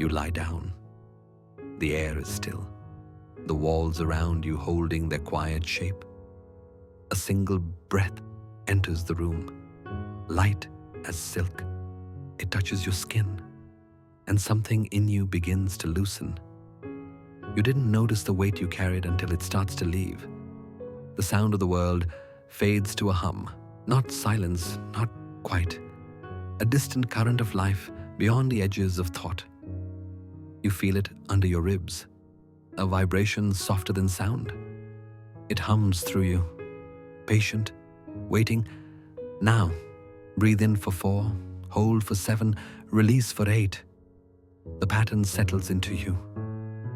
You lie down. The air is still, the walls around you holding their quiet shape. A single breath enters the room, light as silk. It touches your skin, and something in you begins to loosen. You didn't notice the weight you carried until it starts to leave. The sound of the world fades to a hum, not silence, not quite. A distant current of life beyond the edges of thought. You feel it under your ribs, a vibration softer than sound. It hums through you, patient, waiting. Now, breathe in for 4, hold for 7, release for 8. The pattern settles into you,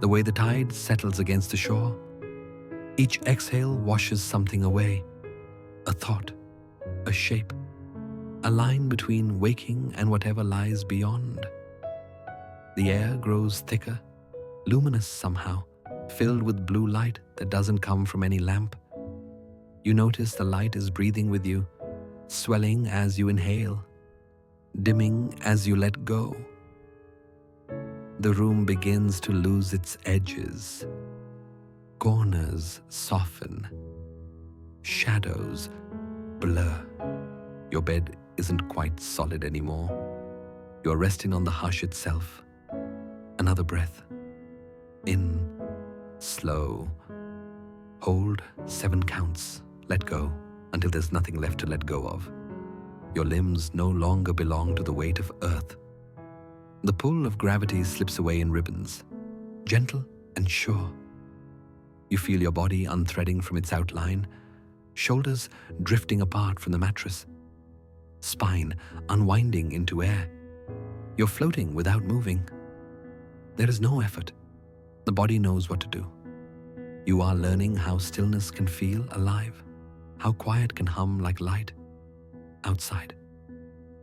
the way the tide settles against the shore. Each exhale washes something away, a thought, a shape, a line between waking and whatever lies beyond. The air grows thicker, luminous somehow, filled with blue light that doesn't come from any lamp. You notice the light is breathing with you, swelling as you inhale, dimming as you let go. The room begins to lose its edges. Corners soften. Shadows blur. Your bed isn't quite solid anymore. You're resting on the hush itself. Another breath. In, slow. Hold 7 counts. Let go until there's nothing left to let go of. Your limbs no longer belong to the weight of earth. The pull of gravity slips away in ribbons, gentle and sure. You feel your body unthreading from its outline, shoulders drifting apart from the mattress, spine unwinding into air. You're floating without moving. There is no effort. The body knows what to do. You are learning how stillness can feel alive, how quiet can hum like light. Outside,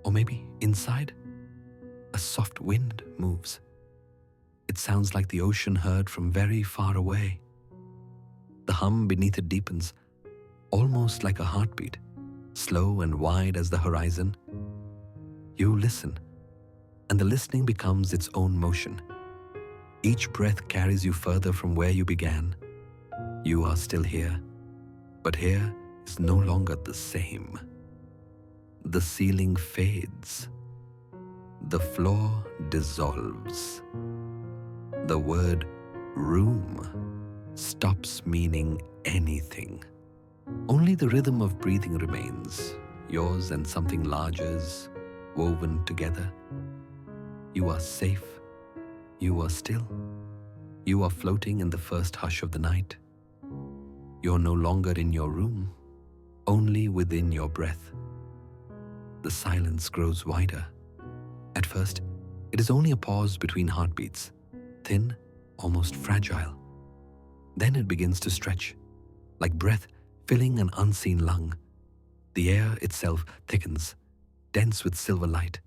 or maybe inside, a soft wind moves. It sounds like the ocean heard from very far away. The hum beneath it deepens, almost like a heartbeat, slow and wide as the horizon. You listen, and the listening becomes its own motion. Each breath carries you further from where you began. You are still here, but here is no longer the same. The ceiling fades. The floor dissolves. The word room stops meaning anything. Only the rhythm of breathing remains, yours and something larger's, woven together. You are safe. You are still. You are floating in the first hush of the night. You're no longer in your room, only within your breath. The silence grows wider. At first, it is only a pause between heartbeats, thin, almost fragile. Then it begins to stretch, like breath filling an unseen lung. The air itself thickens, dense with silver light,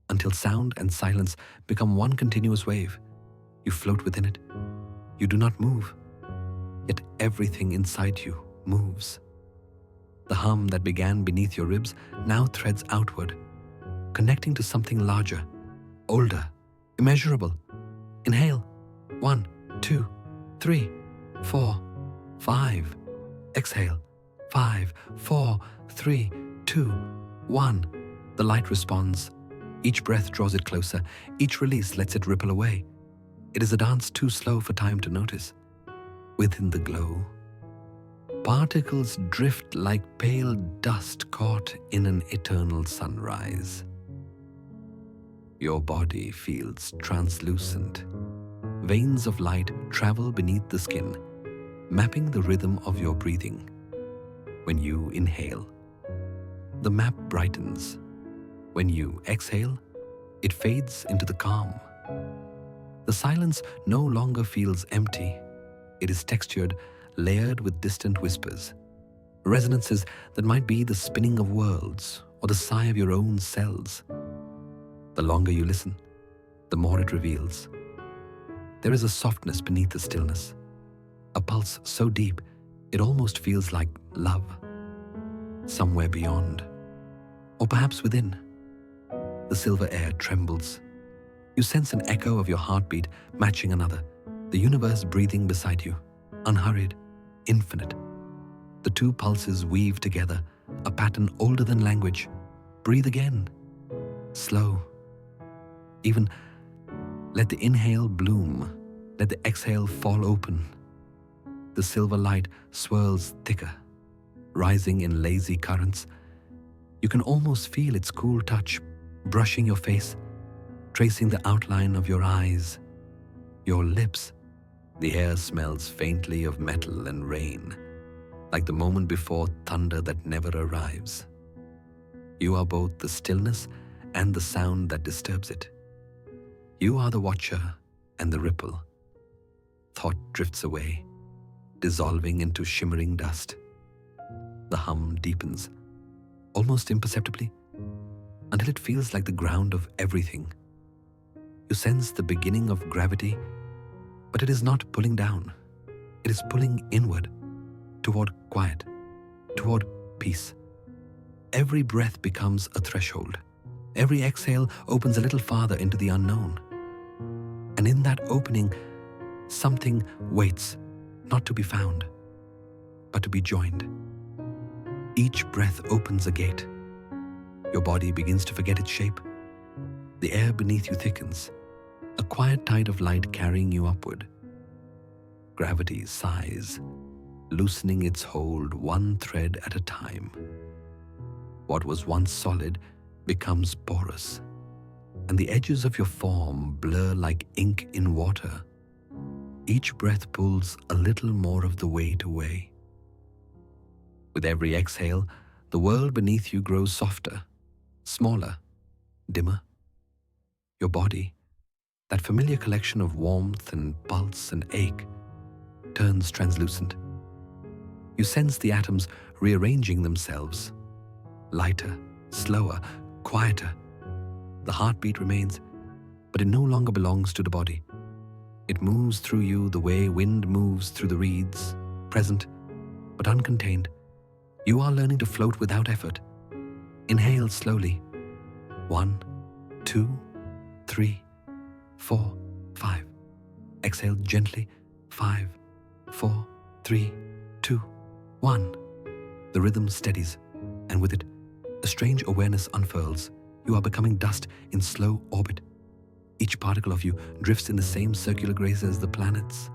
until sound and silence become one continuous wave. You float within it. You do not move, yet everything inside you moves. The hum that began beneath your ribs now threads outward, connecting to something larger, older, immeasurable. Inhale. 1, 2, 3, 4, 5. Exhale. 5, 4, 3, 2, 1. The light responds. Each breath draws it closer. Each release lets it ripple away. It is a dance too slow for time to notice. Within the glow, particles drift like pale dust caught in an eternal sunrise. Your body feels translucent. Veins of light travel beneath the skin, mapping the rhythm of your breathing. When you inhale, the map brightens. When you exhale, it fades into the calm. The silence no longer feels empty. It is textured, layered with distant whispers, resonances that might be the spinning of worlds or the sigh of your own cells. The longer you listen, the more it reveals. There is a softness beneath the stillness, a pulse so deep it almost feels like love. Somewhere beyond, or perhaps within, the silver air trembles. You sense an echo of your heartbeat matching another, the universe breathing beside you, unhurried, infinite. The two pulses weave together, a pattern older than language. Breathe again, slow. Even let the inhale bloom, let the exhale fall open. The silver light swirls thicker, rising in lazy currents. You can almost feel its cool touch brushing your face, tracing the outline of your eyes, your lips. The air smells faintly of metal and rain, like the moment before thunder that never arrives. You are both the stillness and the sound that disturbs it. You are the watcher and the ripple. Thought drifts away, dissolving into shimmering dust. The hum deepens, almost imperceptibly, until it feels like the ground of everything. You sense the beginning of gravity, but it is not pulling down. It is pulling inward, toward quiet, toward peace. Every breath becomes a threshold. Every exhale opens a little farther into the unknown. And in that opening, something waits, not to be found, but to be joined. Each breath opens a gate. Your body begins to forget its shape. The air beneath you thickens, a quiet tide of light carrying you upward. Gravity sighs, loosening its hold one thread at a time. What was once solid becomes porous, and the edges of your form blur like ink in water. Each breath pulls a little more of the weight away. With every exhale, the world beneath you grows softer, smaller, dimmer. Your body, that familiar collection of warmth and pulse and ache, turns translucent. You sense the atoms rearranging themselves, lighter, slower, quieter. The heartbeat remains, but it no longer belongs to the body. It moves through you the way wind moves through the reeds, present but uncontained. You are learning to float without effort. Inhale slowly. 1, 2, 3, 4, 5. Exhale gently. 5, 4, 3, 2, 1. The rhythm steadies, and with it, a strange awareness unfurls. You are becoming dust in slow orbit. Each particle of you drifts in the same circular grace as the planets.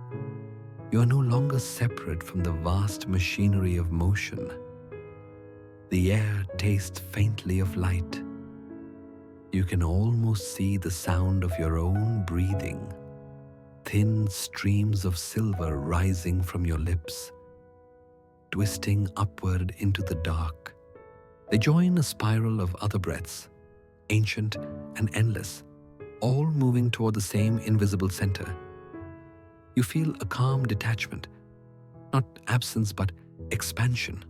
You are no longer separate from the vast machinery of motion. The air tastes faintly of light. You can almost see the sound of your own breathing, thin streams of silver rising from your lips, twisting upward into the dark. They join a spiral of other breaths, ancient and endless, all moving toward the same invisible center. You feel a calm detachment, not absence but expansion.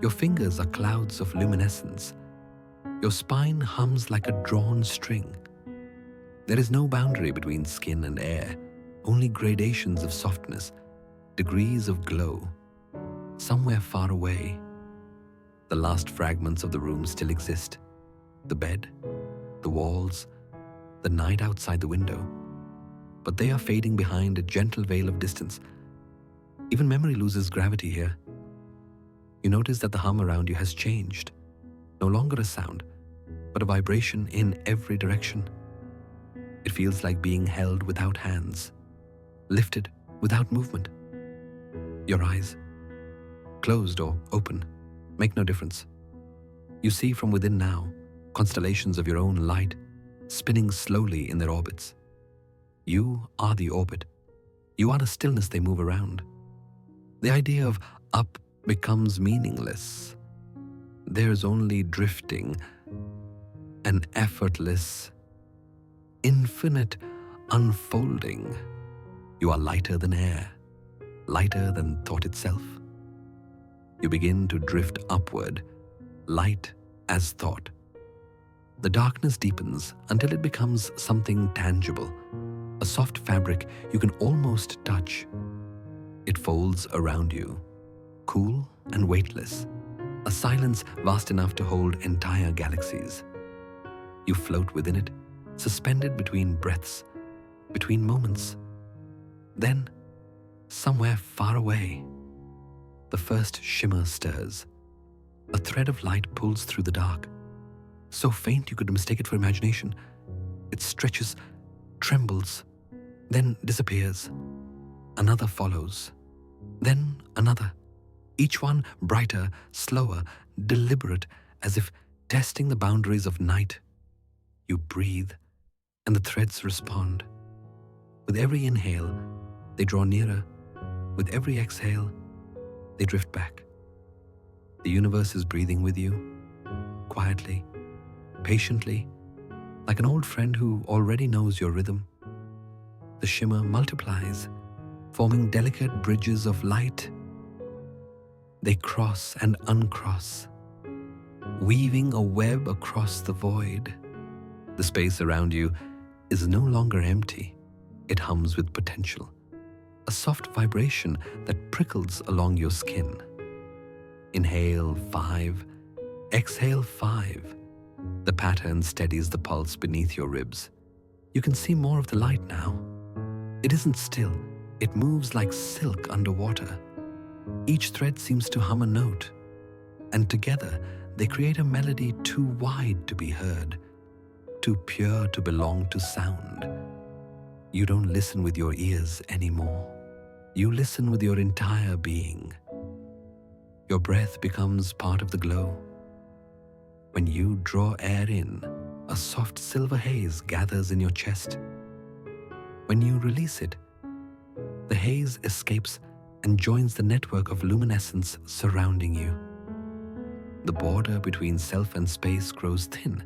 Your fingers are clouds of luminescence. Your spine hums like a drawn string. There is no boundary between skin and air, only gradations of softness, degrees of glow. Somewhere far away, the last fragments of the room still exist. The bed, the walls, the night outside the window. But they are fading behind a gentle veil of distance. Even memory loses gravity here. You notice that the hum around you has changed. No longer a sound, but a vibration in every direction. It feels like being held without hands, lifted without movement. Your eyes, closed or open, make no difference. You see from within now constellations of your own light spinning slowly in their orbits. You are the orbit. You are the stillness they move around. The idea of up becomes meaningless. There's only drifting, an effortless, infinite unfolding. You are lighter than air, lighter than thought itself. You begin to drift upward, light as thought. The darkness deepens until it becomes something tangible, a soft fabric you can almost touch. It folds around you, cool and weightless, a silence vast enough to hold entire galaxies. You float within it, suspended between breaths, between moments. Then, somewhere far away, the first shimmer stirs. A thread of light pulls through the dark, so faint you could mistake it for imagination. It stretches, trembles, then disappears. Another follows, then another, each one brighter, slower, deliberate, as if testing the boundaries of night. You breathe, and the threads respond. With every inhale, they draw nearer. With every exhale, they drift back. The universe is breathing with you, quietly, patiently, like an old friend who already knows your rhythm. The shimmer multiplies, forming delicate bridges of light. They cross and uncross, weaving a web across the void. The space around you is no longer empty. It hums with potential, a soft vibration that prickles along your skin. Inhale 5, exhale 5. The pattern steadies the pulse beneath your ribs. You can see more of the light now. It isn't still. It moves like silk underwater. Each thread seems to hum a note, and together they create a melody too wide to be heard, too pure to belong to sound. You don't listen with your ears anymore. You listen with your entire being. Your breath becomes part of the glow. When you draw air in, a soft silver haze gathers in your chest. When you release it, the haze escapes and joins the network of luminescence surrounding you. The border between self and space grows thin,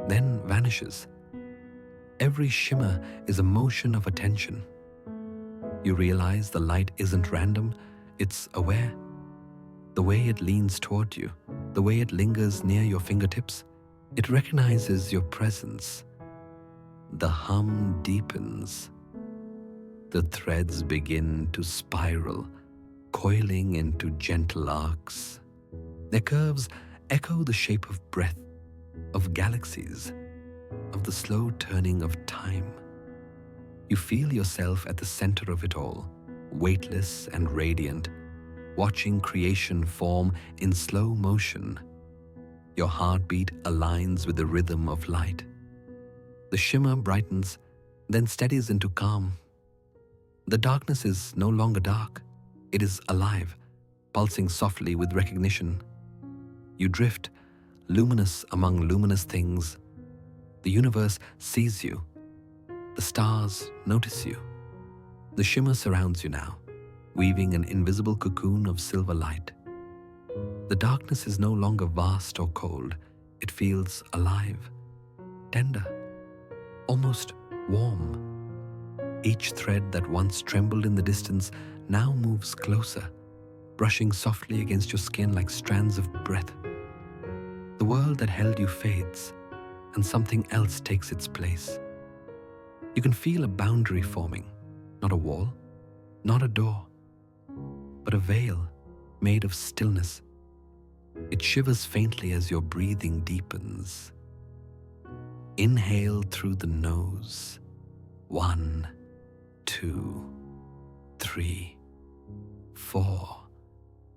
then vanishes. Every shimmer is a motion of attention. You realize the light isn't random, it's aware. The way it leans toward you, the way it lingers near your fingertips, it recognizes your presence. The hum deepens. The threads begin to spiral, coiling into gentle arcs. Their curves echo the shape of breath, of galaxies, of the slow turning of time. You feel yourself at the center of it all, weightless and radiant, watching creation form in slow motion. Your heartbeat aligns with the rhythm of light. The shimmer brightens, then steadies into calm. The darkness is no longer dark. It is alive, pulsing softly with recognition. You drift, luminous among luminous things. The universe sees you. The stars notice you. The shimmer surrounds you now, weaving an invisible cocoon of silver light. The darkness is no longer vast or cold. It feels alive, tender, almost warm. Each thread that once trembled in the distance now moves closer, brushing softly against your skin like strands of breath. The world that held you fades, and something else takes its place. You can feel a boundary forming, not a wall, not a door, but a veil made of stillness. It shivers faintly as your breathing deepens. Inhale through the nose. 1, 2, 3, 4.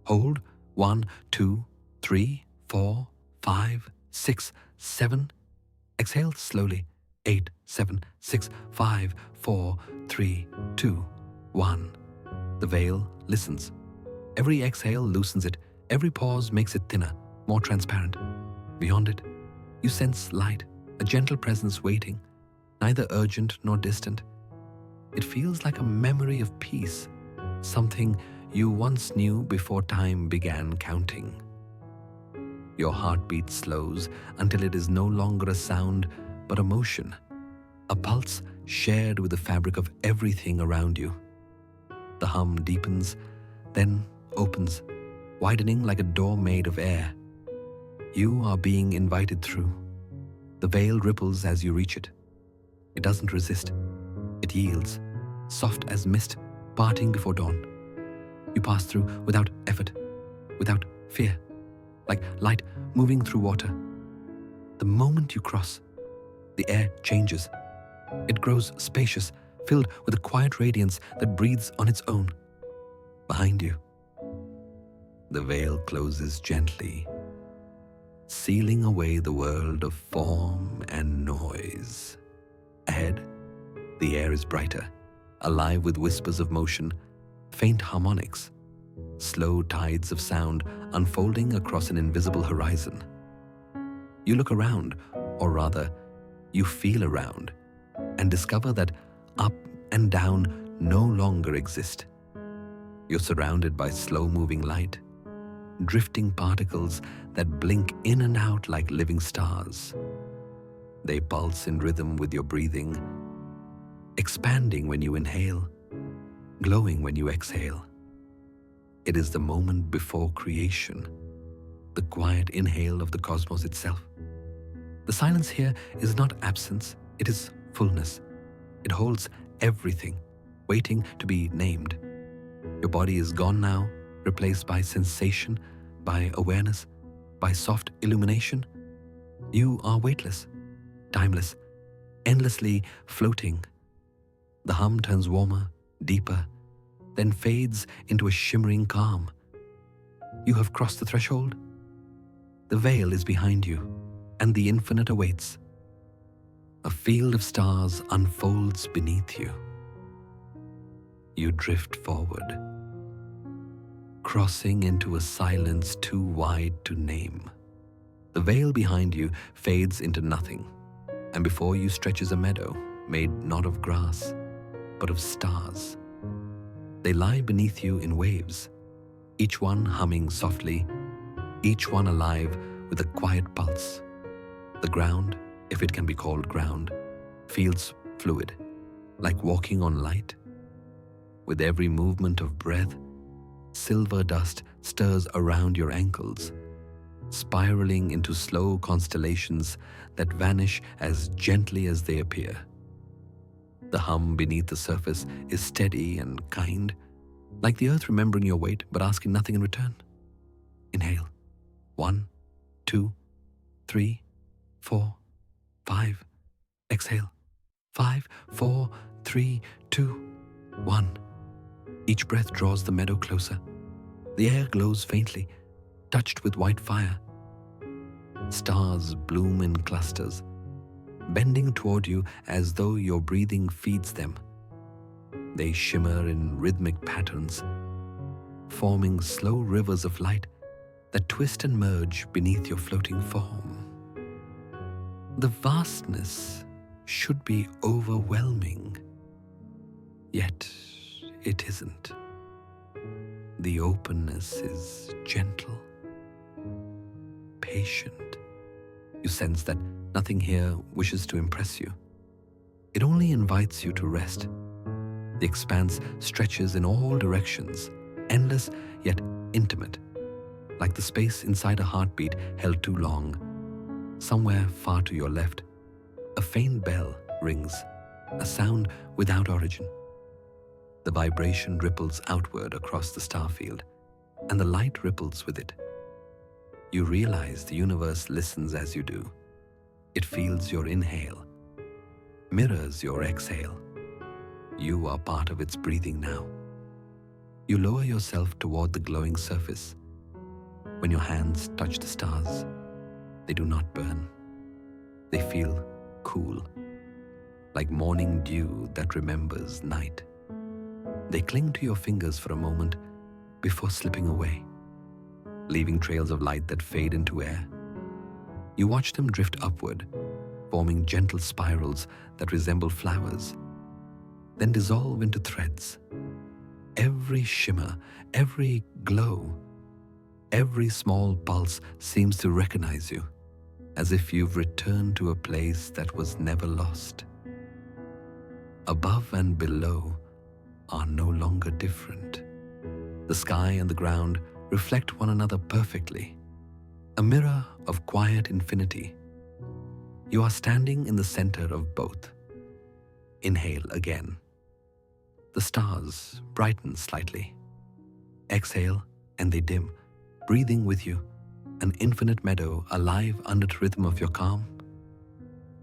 Hold. 1, 2, 3, 4, 5, 6, 7. Exhale slowly. 8, 7, 6, 5, 4, 3, 2, 1. The veil listens. Every exhale loosens it. Every pause makes it thinner, more transparent. Beyond it, you sense light, a gentle presence waiting, neither urgent nor distant. It feels like a memory of peace, something you once knew before time began counting. Your heartbeat slows until it is no longer a sound but a motion, a pulse shared with the fabric of everything around you. The hum deepens, then opens, widening like a door made of air. You are being invited through. The veil ripples as you reach it. It doesn't resist. It yields, soft as mist parting before dawn. You pass through without effort, without fear, like light moving through water. The moment you cross, the air changes. It grows spacious, filled with a quiet radiance that breathes on its own. Behind you, the veil closes gently, sealing away the world of form and noise. Ahead, the air is brighter, alive with whispers of motion, faint harmonics, slow tides of sound unfolding across an invisible horizon. You look around, or rather, you feel around, and discover that up and down no longer exist. You're surrounded by slow-moving light, drifting particles that blink in and out like living stars. They pulse in rhythm with your breathing, expanding when you inhale, glowing when you exhale. It is the moment before creation, the quiet inhale of the cosmos itself. The silence here is not absence, it is fullness. It holds everything, waiting to be named. Your body is gone now, replaced by sensation, by awareness, by soft illumination. You are weightless, timeless, endlessly floating. The hum turns warmer, deeper, then fades into a shimmering calm. You have crossed the threshold. The veil is behind you, and the infinite awaits. A field of stars unfolds beneath you. You drift forward, crossing into a silence too wide to name. The veil behind you fades into nothing, and before you stretches a meadow made not of grass, but of stars. They lie beneath you in waves, each one humming softly, each one alive with a quiet pulse. The ground, if it can be called ground, feels fluid, like walking on light. With every movement of breath, silver dust stirs around your ankles, spiraling into slow constellations that vanish as gently as they appear. The hum beneath the surface is steady and kind, like the earth remembering your weight but asking nothing in return. Inhale. 1, 2, 3, 4, 5. Exhale. 5, 4, 3, 2, 1. Each breath draws the meadow closer. The air glows faintly, touched with white fire. Stars bloom in clusters, bending toward you as though your breathing feeds them. They shimmer in rhythmic patterns, forming slow rivers of light that twist and merge beneath your floating form. The vastness should be overwhelming, yet it isn't. The openness is gentle, patient. You sense that nothing here wishes to impress you. It only invites you to rest. The expanse stretches in all directions, endless yet intimate, like the space inside a heartbeat held too long. Somewhere far to your left, a faint bell rings, a sound without origin. The vibration ripples outward across the starfield, and the light ripples with it. You realize the universe listens as you do. It feels your inhale, mirrors your exhale. You are part of its breathing now. You lower yourself toward the glowing surface. When your hands touch the stars, they do not burn. They feel cool, like morning dew that remembers night. They cling to your fingers for a moment before slipping away, leaving trails of light that fade into air. You watch them drift upward, forming gentle spirals that resemble flowers, then dissolve into threads. Every shimmer, every glow, every small pulse seems to recognize you, as if you've returned to a place that was never lost. Above and below are no longer different. The sky and the ground reflect one another perfectly, a mirror of quiet infinity. You are standing in the center of both. Inhale again. The stars brighten slightly. Exhale and they dim, breathing with you, an infinite meadow alive under the rhythm of your calm.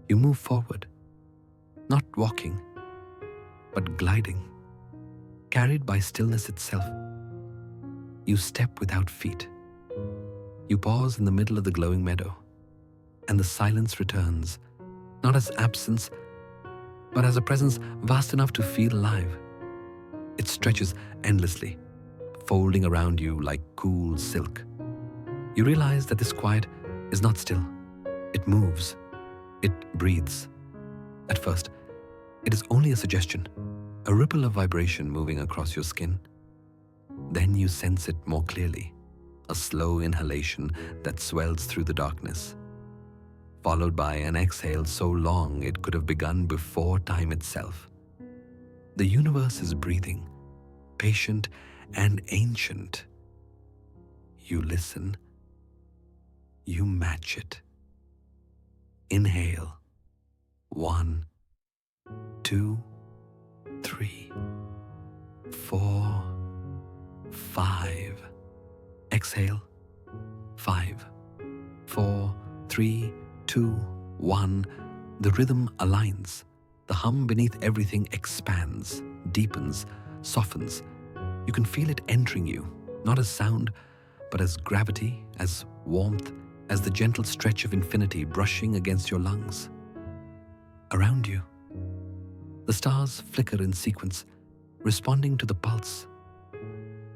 You move forward, not walking, but gliding, carried by stillness itself. You step without feet. You pause in the middle of the glowing meadow, and the silence returns, not as absence, but as a presence vast enough to feel alive. It stretches endlessly, folding around you like cool silk. You realize that this quiet is not still. It moves. It breathes. At first, it is only a suggestion, a ripple of vibration moving across your skin. Then you sense it more clearly, a slow inhalation that swells through the darkness, followed by an exhale so long it could have begun before time itself. The universe is breathing, patient and ancient. You listen. You match it. Inhale. 1, 2, 3, 4, 5. Exhale. 5, 4, 3, 2, 1. The rhythm aligns. The hum beneath everything expands, deepens, softens. You can feel it entering you, not as sound, but as gravity, as warmth, as the gentle stretch of infinity brushing against your lungs. Around you, the stars flicker in sequence, responding to the pulse.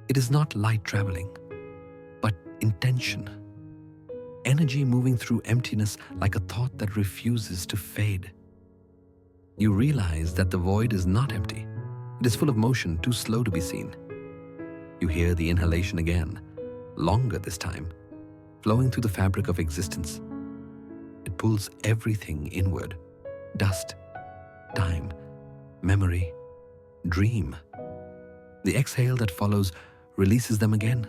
It is not light traveling, but intention. Energy moving through emptiness like a thought that refuses to fade. You realize that the void is not empty. It is full of motion, too slow to be seen. You hear the inhalation again, longer this time, flowing through the fabric of existence. It pulls everything inward. Dust, time, memory, dream. The exhale that follows releases them again,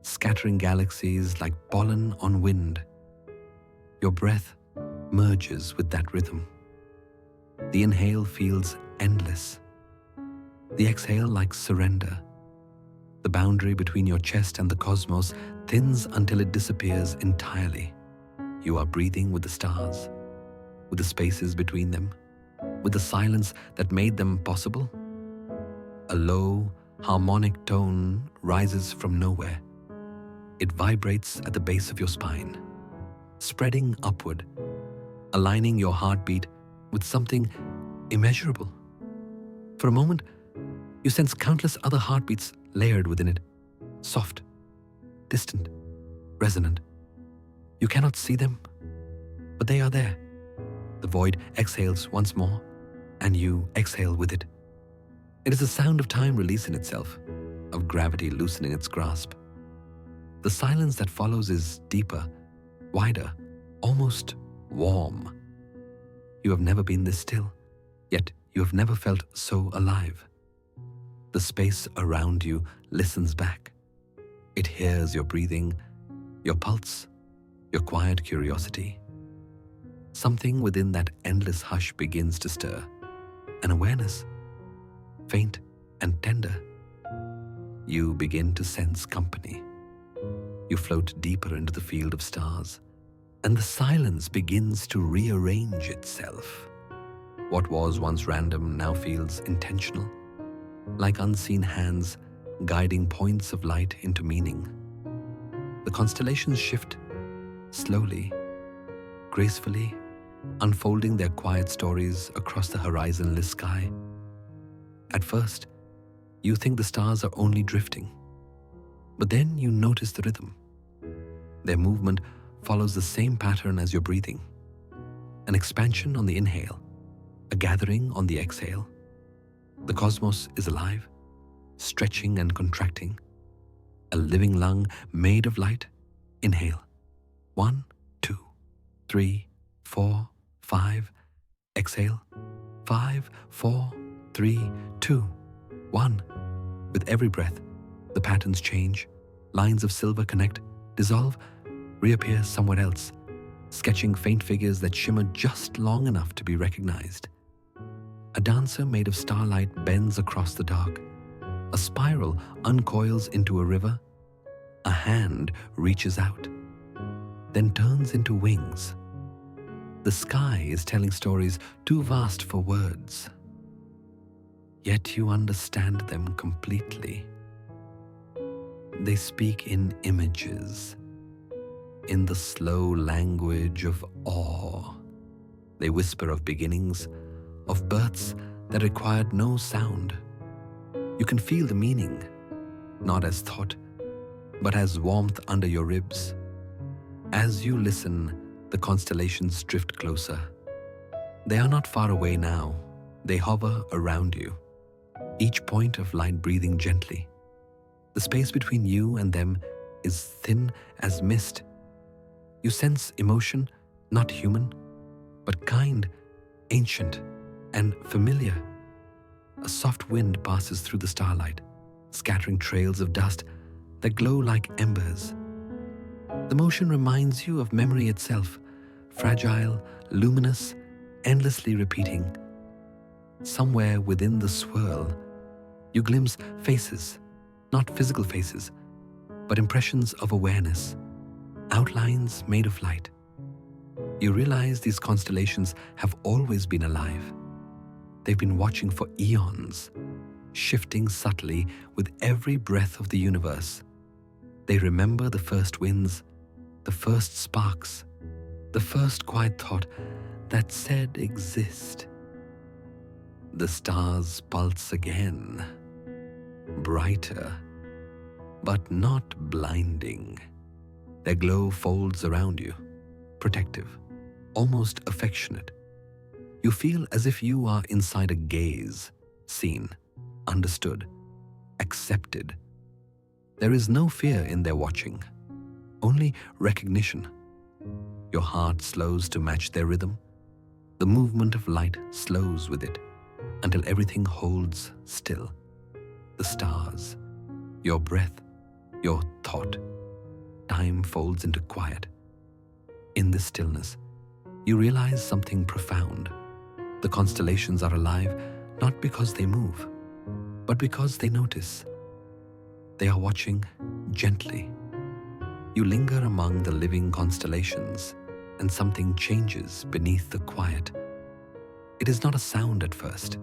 scattering galaxies like pollen on wind. Your breath merges with that rhythm. The inhale feels endless. The exhale like surrender. The boundary between your chest and the cosmos thins until it disappears entirely. You are breathing with the stars, with the spaces between them, with the silence that made them possible. A low, harmonic tone rises from nowhere. It vibrates at the base of your spine, spreading upward, aligning your heartbeat with something immeasurable. For a moment, you sense countless other heartbeats layered within it, soft, distant, resonant. You cannot see them, but they are there. The void exhales once more, and you exhale with it. It is a sound of time releasing itself, of gravity loosening its grasp. The silence that follows is deeper, wider, almost warm. You have never been this still, yet you have never felt so alive. The space around you listens back. It hears your breathing, your pulse, your quiet curiosity. Something within that endless hush begins to stir, an awareness, faint and tender. You begin to sense company. You float deeper into the field of stars, and the silence begins to rearrange itself. What was once random now feels intentional, like unseen hands guiding points of light into meaning. The constellations shift, slowly, gracefully, unfolding their quiet stories across the horizonless sky. At first, you think the stars are only drifting, but then you notice the rhythm. Their movement follows the same pattern as your breathing. An expansion on the inhale, a gathering on the exhale. The cosmos is alive, stretching and contracting. A living lung made of light. Inhale. 1, 2, 3, 4, 5. Exhale. 5, 4, 3, 2, 1. With every breath, the patterns change. Lines of silver connect, dissolve, reappear somewhere else, sketching faint figures that shimmer just long enough to be recognized. A dancer made of starlight bends across the dark. A spiral uncoils into a river. A hand reaches out, then turns into wings. The sky is telling stories too vast for words, yet you understand them completely. They speak in images, in the slow language of awe. They whisper of beginnings, of births that required no sound. You can feel the meaning, not as thought, but as warmth under your ribs. As you listen, the constellations drift closer. They are not far away now. They hover around you, each point of light breathing gently. The space between you and them is thin as mist. You sense emotion, not human, but kind, ancient, and familiar. A soft wind passes through the starlight, scattering trails of dust that glow like embers. The motion reminds you of memory itself, fragile, luminous, endlessly repeating. Somewhere within the swirl, you glimpse faces, not physical faces, but impressions of awareness, outlines made of light. You realize these constellations have always been alive. They've been watching for eons, shifting subtly with every breath of the universe. They remember the first winds, the first sparks, the first quiet thought that said exist. The stars pulse again, brighter, but not blinding. Their glow folds around you, protective, almost affectionate. You feel as if you are inside a gaze, seen, understood, accepted. There is no fear in their watching, only recognition. Your heart slows to match their rhythm. The movement of light slows with it until everything holds still. The stars, your breath, your thought. Time folds into quiet. In this stillness, you realize something profound. The constellations are alive not because they move, but because they notice. They are watching gently. You linger among the living constellations, and something changes beneath the quiet. It is not a sound at first.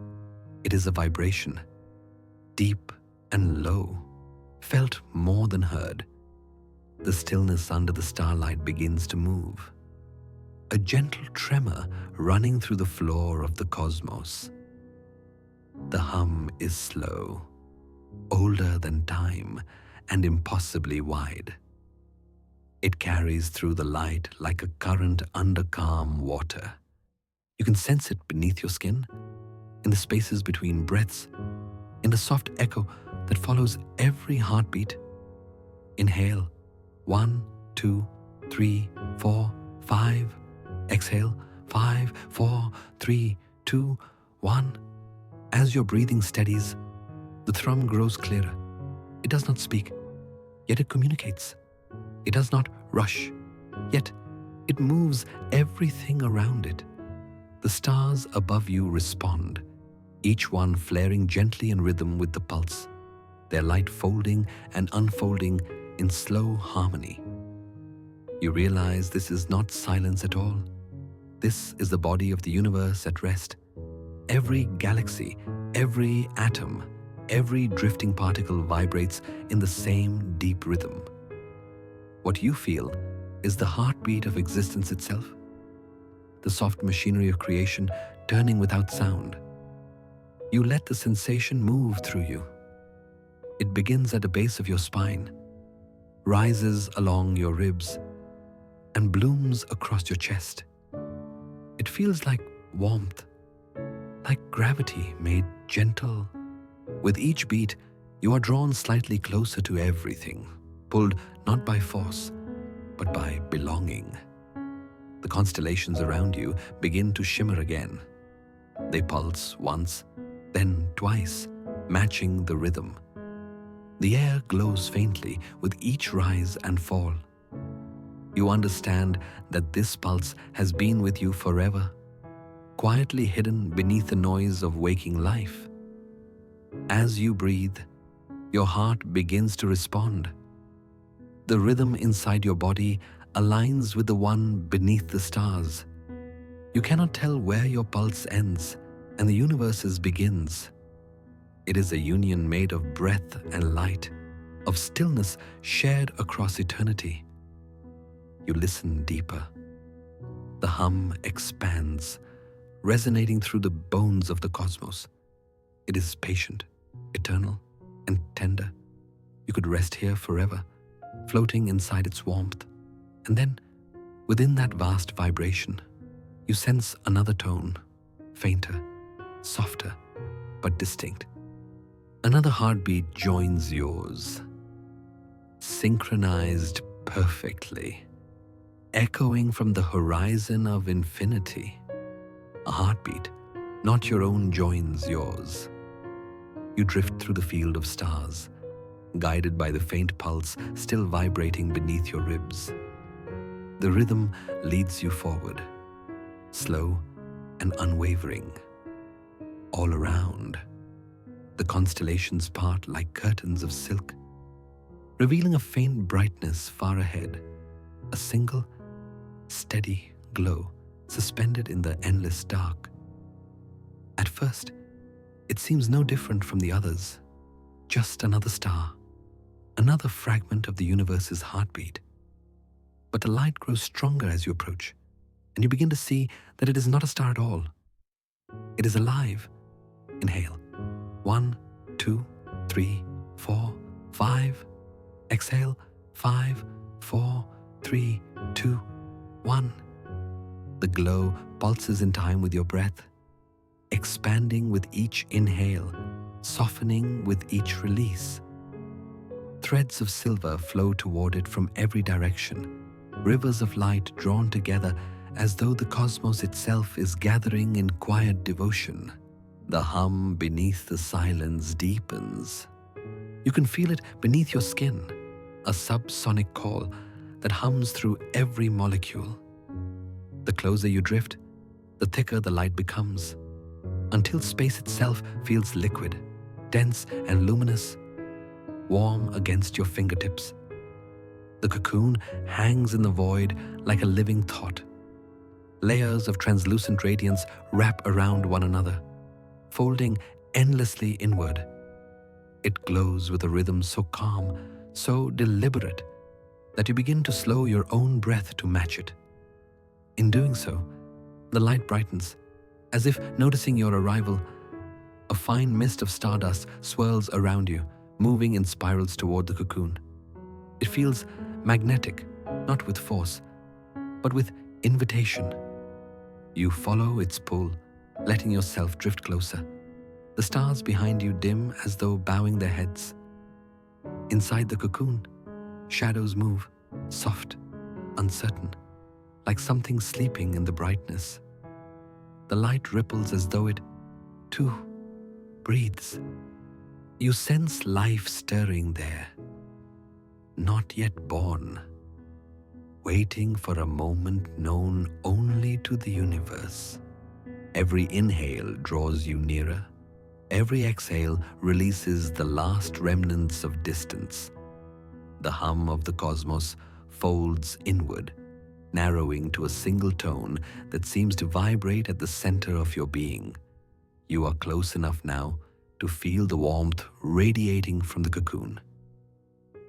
It is a vibration, deep and low, felt more than heard. The stillness under the starlight begins to move. A gentle tremor running through the floor of the cosmos. The hum is slow, older than time, and impossibly wide. It carries through the light like a current under calm water. You can sense it beneath your skin, in the spaces between breaths, in the soft echo that follows every heartbeat. Inhale, 1, 2, 3, 4, 5. Exhale, 5, 4, 3, 2, 1. As your breathing steadies, the thrum grows clearer. It does not speak, yet it communicates. It does not rush, yet it moves everything around it. The stars above you respond, each one flaring gently in rhythm with the pulse, their light folding and unfolding in slow harmony. You realize this is not silence at all. This is the body of the universe at rest. Every galaxy, every atom, every drifting particle vibrates in the same deep rhythm. What you feel is the heartbeat of existence itself, the soft machinery of creation turning without sound. You let the sensation move through you. It begins at the base of your spine, rises along your ribs, and blooms across your chest. It feels like warmth, like gravity made gentle. With each beat, you are drawn slightly closer to everything, pulled not by force, but by belonging. The constellations around you begin to shimmer again. They pulse once, then twice, matching the rhythm. The air glows faintly with each rise and fall. You understand that this pulse has been with you forever, quietly hidden beneath the noise of waking life. As you breathe, your heart begins to respond. The rhythm inside your body aligns with the one beneath the stars. You cannot tell where your pulse ends and the universe's begins. It is a union made of breath and light, of stillness shared across eternity. You listen deeper. The hum expands, resonating through the bones of the cosmos. It is patient, eternal, and tender. You could rest here forever, floating inside its warmth. And then, within that vast vibration, you sense another tone, fainter, softer, but distinct. Another heartbeat joins yours, synchronized perfectly, echoing from the horizon of infinity. A heartbeat, not your own, joins yours. You drift through the field of stars, guided by the faint pulse still vibrating beneath your ribs. The rhythm leads you forward, slow and unwavering. All around, the constellations part like curtains of silk, revealing a faint brightness far ahead, a single, steady glow suspended in the endless dark. At first, it seems no different from the others, just another star, another fragment of the universe's heartbeat. But the light grows stronger as you approach, and you begin to see that it is not a star at all. It is alive. Inhale. 1, 2, 3, 4, 5. Exhale. 5, 4, 3, 2, 1. The glow pulses in time with your breath, expanding with each inhale, softening with each release. Threads of silver flow toward it from every direction, rivers of light drawn together as though the cosmos itself is gathering in quiet devotion. The hum beneath the silence deepens. You can feel it beneath your skin, a subsonic call that hums through every molecule. The closer you drift, the thicker the light becomes, until space itself feels liquid, dense and luminous, warm against your fingertips. The cocoon hangs in the void like a living thought. Layers of translucent radiance wrap around one another, folding endlessly inward. It glows with a rhythm so calm, so deliberate, that you begin to slow your own breath to match it. In doing so, the light brightens, as if noticing your arrival. A fine mist of stardust swirls around you, moving in spirals toward the cocoon. It feels magnetic, not with force, but with invitation. You follow its pull, letting yourself drift closer. The stars behind you dim as though bowing their heads. Inside the cocoon, shadows move, soft, uncertain, like something sleeping in the brightness. The light ripples as though it, too, breathes. You sense life stirring there, not yet born, waiting for a moment known only to the universe. Every inhale draws you nearer. Every exhale releases the last remnants of distance. The hum of the cosmos folds inward, narrowing to a single tone that seems to vibrate at the center of your being. You are close enough now to feel the warmth radiating from the cocoon.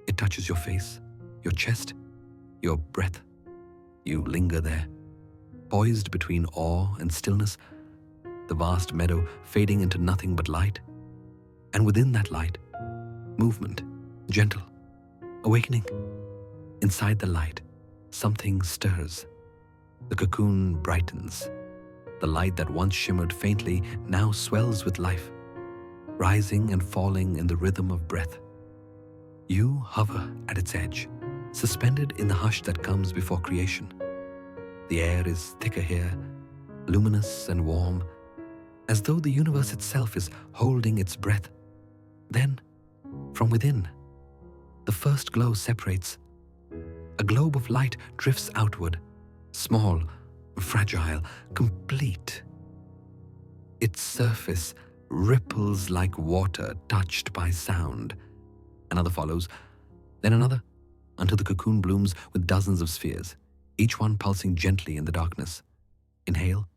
It touches your face, your chest, your breath. You linger there, poised between awe and stillness, the vast meadow fading into nothing but light. And within that light, movement, gentle, awakening. Inside the light, something stirs. The cocoon brightens. The light that once shimmered faintly now swells with life, rising and falling in the rhythm of breath. You hover at its edge, suspended in the hush that comes before creation. The air is thicker here, luminous and warm, as though the universe itself is holding its breath. Then, from within, the first glow separates. A globe of light drifts outward, small, fragile, complete. Its surface ripples like water touched by sound. Another follows, then another, until the cocoon blooms with dozens of spheres, each one pulsing gently in the darkness. Inhale,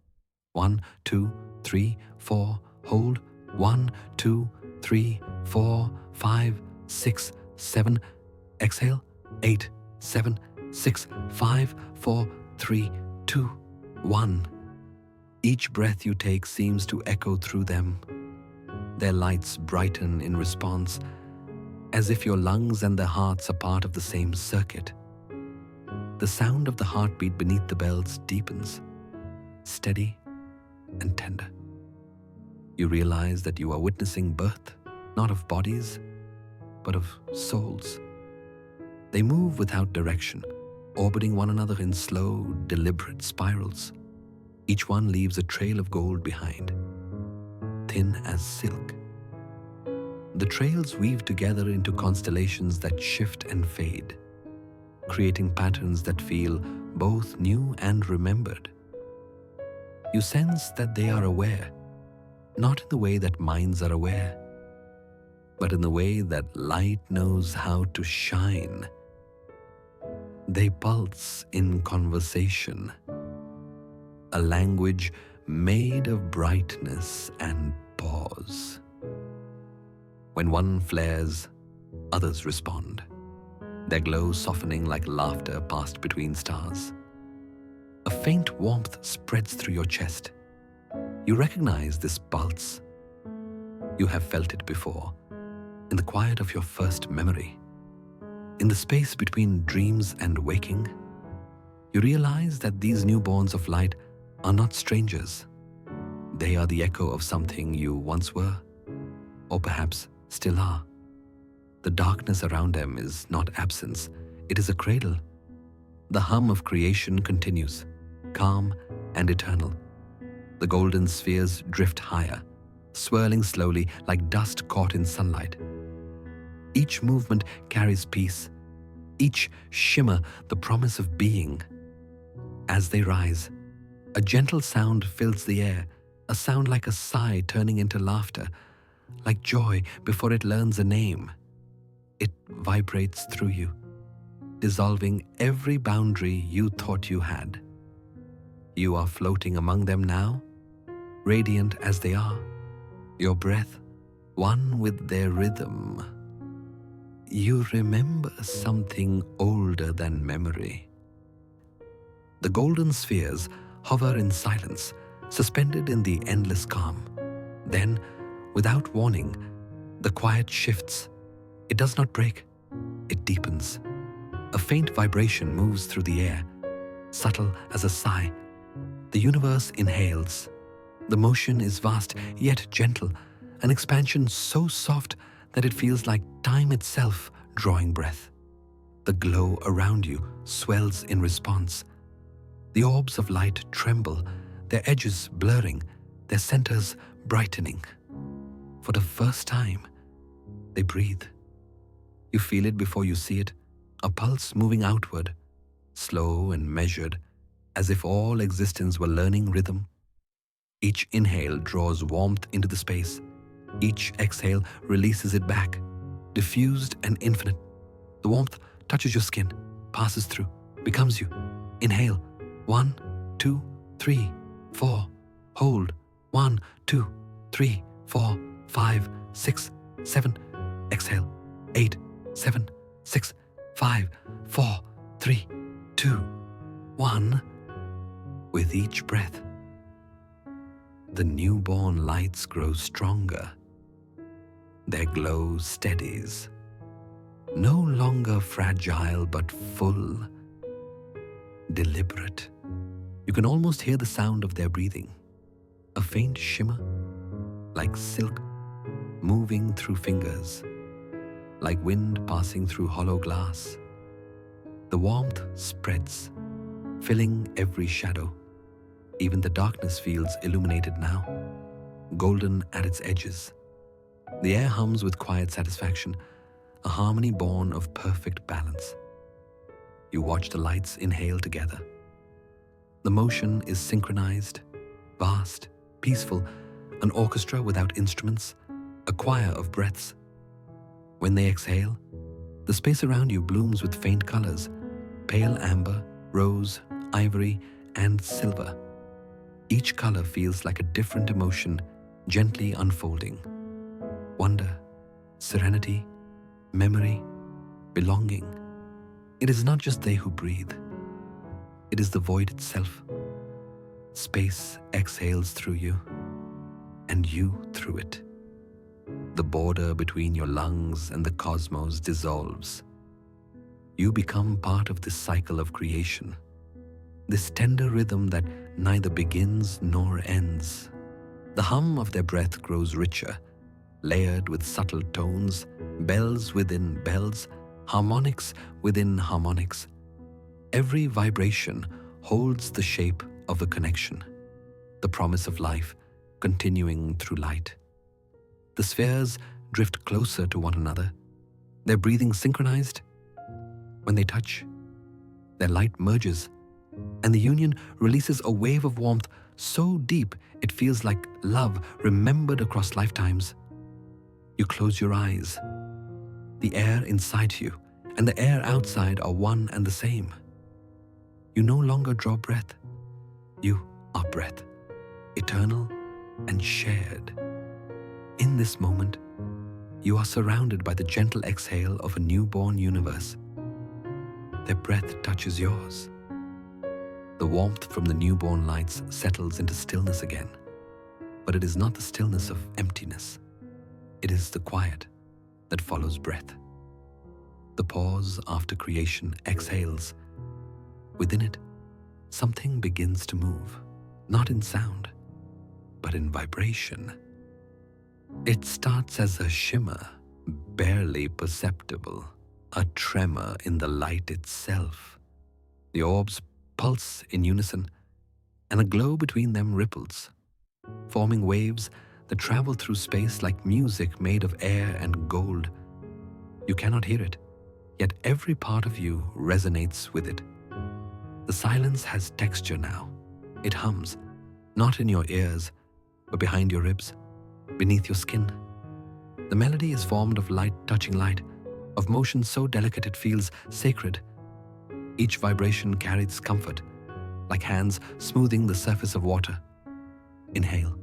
1, 2, 3, 4, hold. 1, 2, 3, 4, 5, 6, 7. Exhale. 8, 7, 6, 5, 4, 3, 2, 1. Each breath you take seems to echo through them. Their lights brighten in response, as if your lungs and their hearts are part of the same circuit. The sound of the heartbeat beneath the bells deepens, steady and tender. You realize that you are witnessing birth, not of bodies, but of souls. They move without direction, orbiting one another in slow, deliberate spirals. Each one leaves a trail of gold behind, thin as silk. The trails weave together into constellations that shift and fade, creating patterns that feel both new and remembered. You sense that they are aware, not in the way that minds are aware, but in the way that light knows how to shine. They pulse in conversation, a language made of brightness and pause. When one flares, others respond, their glow softening like laughter passed between stars. A faint warmth spreads through your chest. You recognize this pulse. You have felt it before, in the quiet of your first memory. In the space between dreams and waking, you realize that these newborns of light are not strangers. They are the echo of something you once were, or perhaps still are. The darkness around them is not absence, it is a cradle. The hum of creation continues, calm and eternal. The golden spheres drift higher, swirling slowly like dust caught in sunlight. Each movement carries peace, each shimmer the promise of being. As they rise, a gentle sound fills the air, a sound like a sigh turning into laughter, like joy before it learns a name. It vibrates through you, dissolving every boundary you thought you had. You are floating among them now, radiant as they are, your breath one with their rhythm. You remember something older than memory. The golden spheres hover in silence, suspended in the endless calm. Then, without warning, the quiet shifts. It does not break, it deepens. A faint vibration moves through the air, subtle as a sigh. The universe inhales. The motion is vast, yet gentle, an expansion so soft that it feels like time itself drawing breath. The glow around you swells in response. The orbs of light tremble, their edges blurring, their centers brightening. For the first time, they breathe. You feel it before you see it, a pulse moving outward, slow and measured, as if all existence were learning rhythm. Each inhale draws warmth into the space. Each exhale releases it back, diffused and infinite. The warmth touches your skin, passes through, becomes you. Inhale. 1, 2, 3, 4. Hold. 1, 2, 3, 4, 5, 6, 7. Exhale. 8, 7, 6, 5, 4, 3, 2, 1. With each breath, the newborn lights grow stronger. Their glow steadies, no longer fragile but full, deliberate. You can almost hear the sound of their breathing, a faint shimmer, like silk moving through fingers, like wind passing through hollow glass. The warmth spreads, filling every shadow. Even the darkness feels illuminated now, golden at its edges. The air hums with quiet satisfaction, a harmony born of perfect balance. You watch the lights inhale together. The motion is synchronized, vast, peaceful, an orchestra without instruments, a choir of breaths. When they exhale, the space around you blooms with faint colors, pale amber, rose, ivory, and silver. Each color feels like a different emotion gently unfolding. Wonder, serenity, memory, belonging. It is not just they who breathe. It is the void itself. Space exhales through you, and you through it. The border between your lungs and the cosmos dissolves. You become part of this cycle of creation, this tender rhythm that neither begins nor ends. The hum of their breath grows richer, layered with subtle tones, bells within bells, harmonics within harmonics. Every vibration holds the shape of a connection, the promise of life continuing through light. The spheres drift closer to one another, their breathing synchronized. When they touch, their light merges, and the union releases a wave of warmth so deep it feels like love remembered across lifetimes. You close your eyes. The air inside you and the air outside are one and the same. You no longer draw breath. You are breath, eternal and shared. In this moment, you are surrounded by the gentle exhale of a newborn universe. Their breath touches yours. The warmth from the newborn lights settles into stillness again, but it is not the stillness of emptiness. It is the quiet that follows breath. The pause after creation exhales. Within it, something begins to move, not in sound, but in vibration. It starts as a shimmer, barely perceptible, a tremor in the light itself. The orbs pulse in unison, and a glow between them ripples, forming waves that travel through space like music made of air and gold. You cannot hear it, yet every part of you resonates with it. The silence has texture now. It hums, not in your ears, but behind your ribs, beneath your skin. The melody is formed of light touching light, of motion so delicate it feels sacred. Each vibration carries comfort, like hands smoothing the surface of water. Inhale.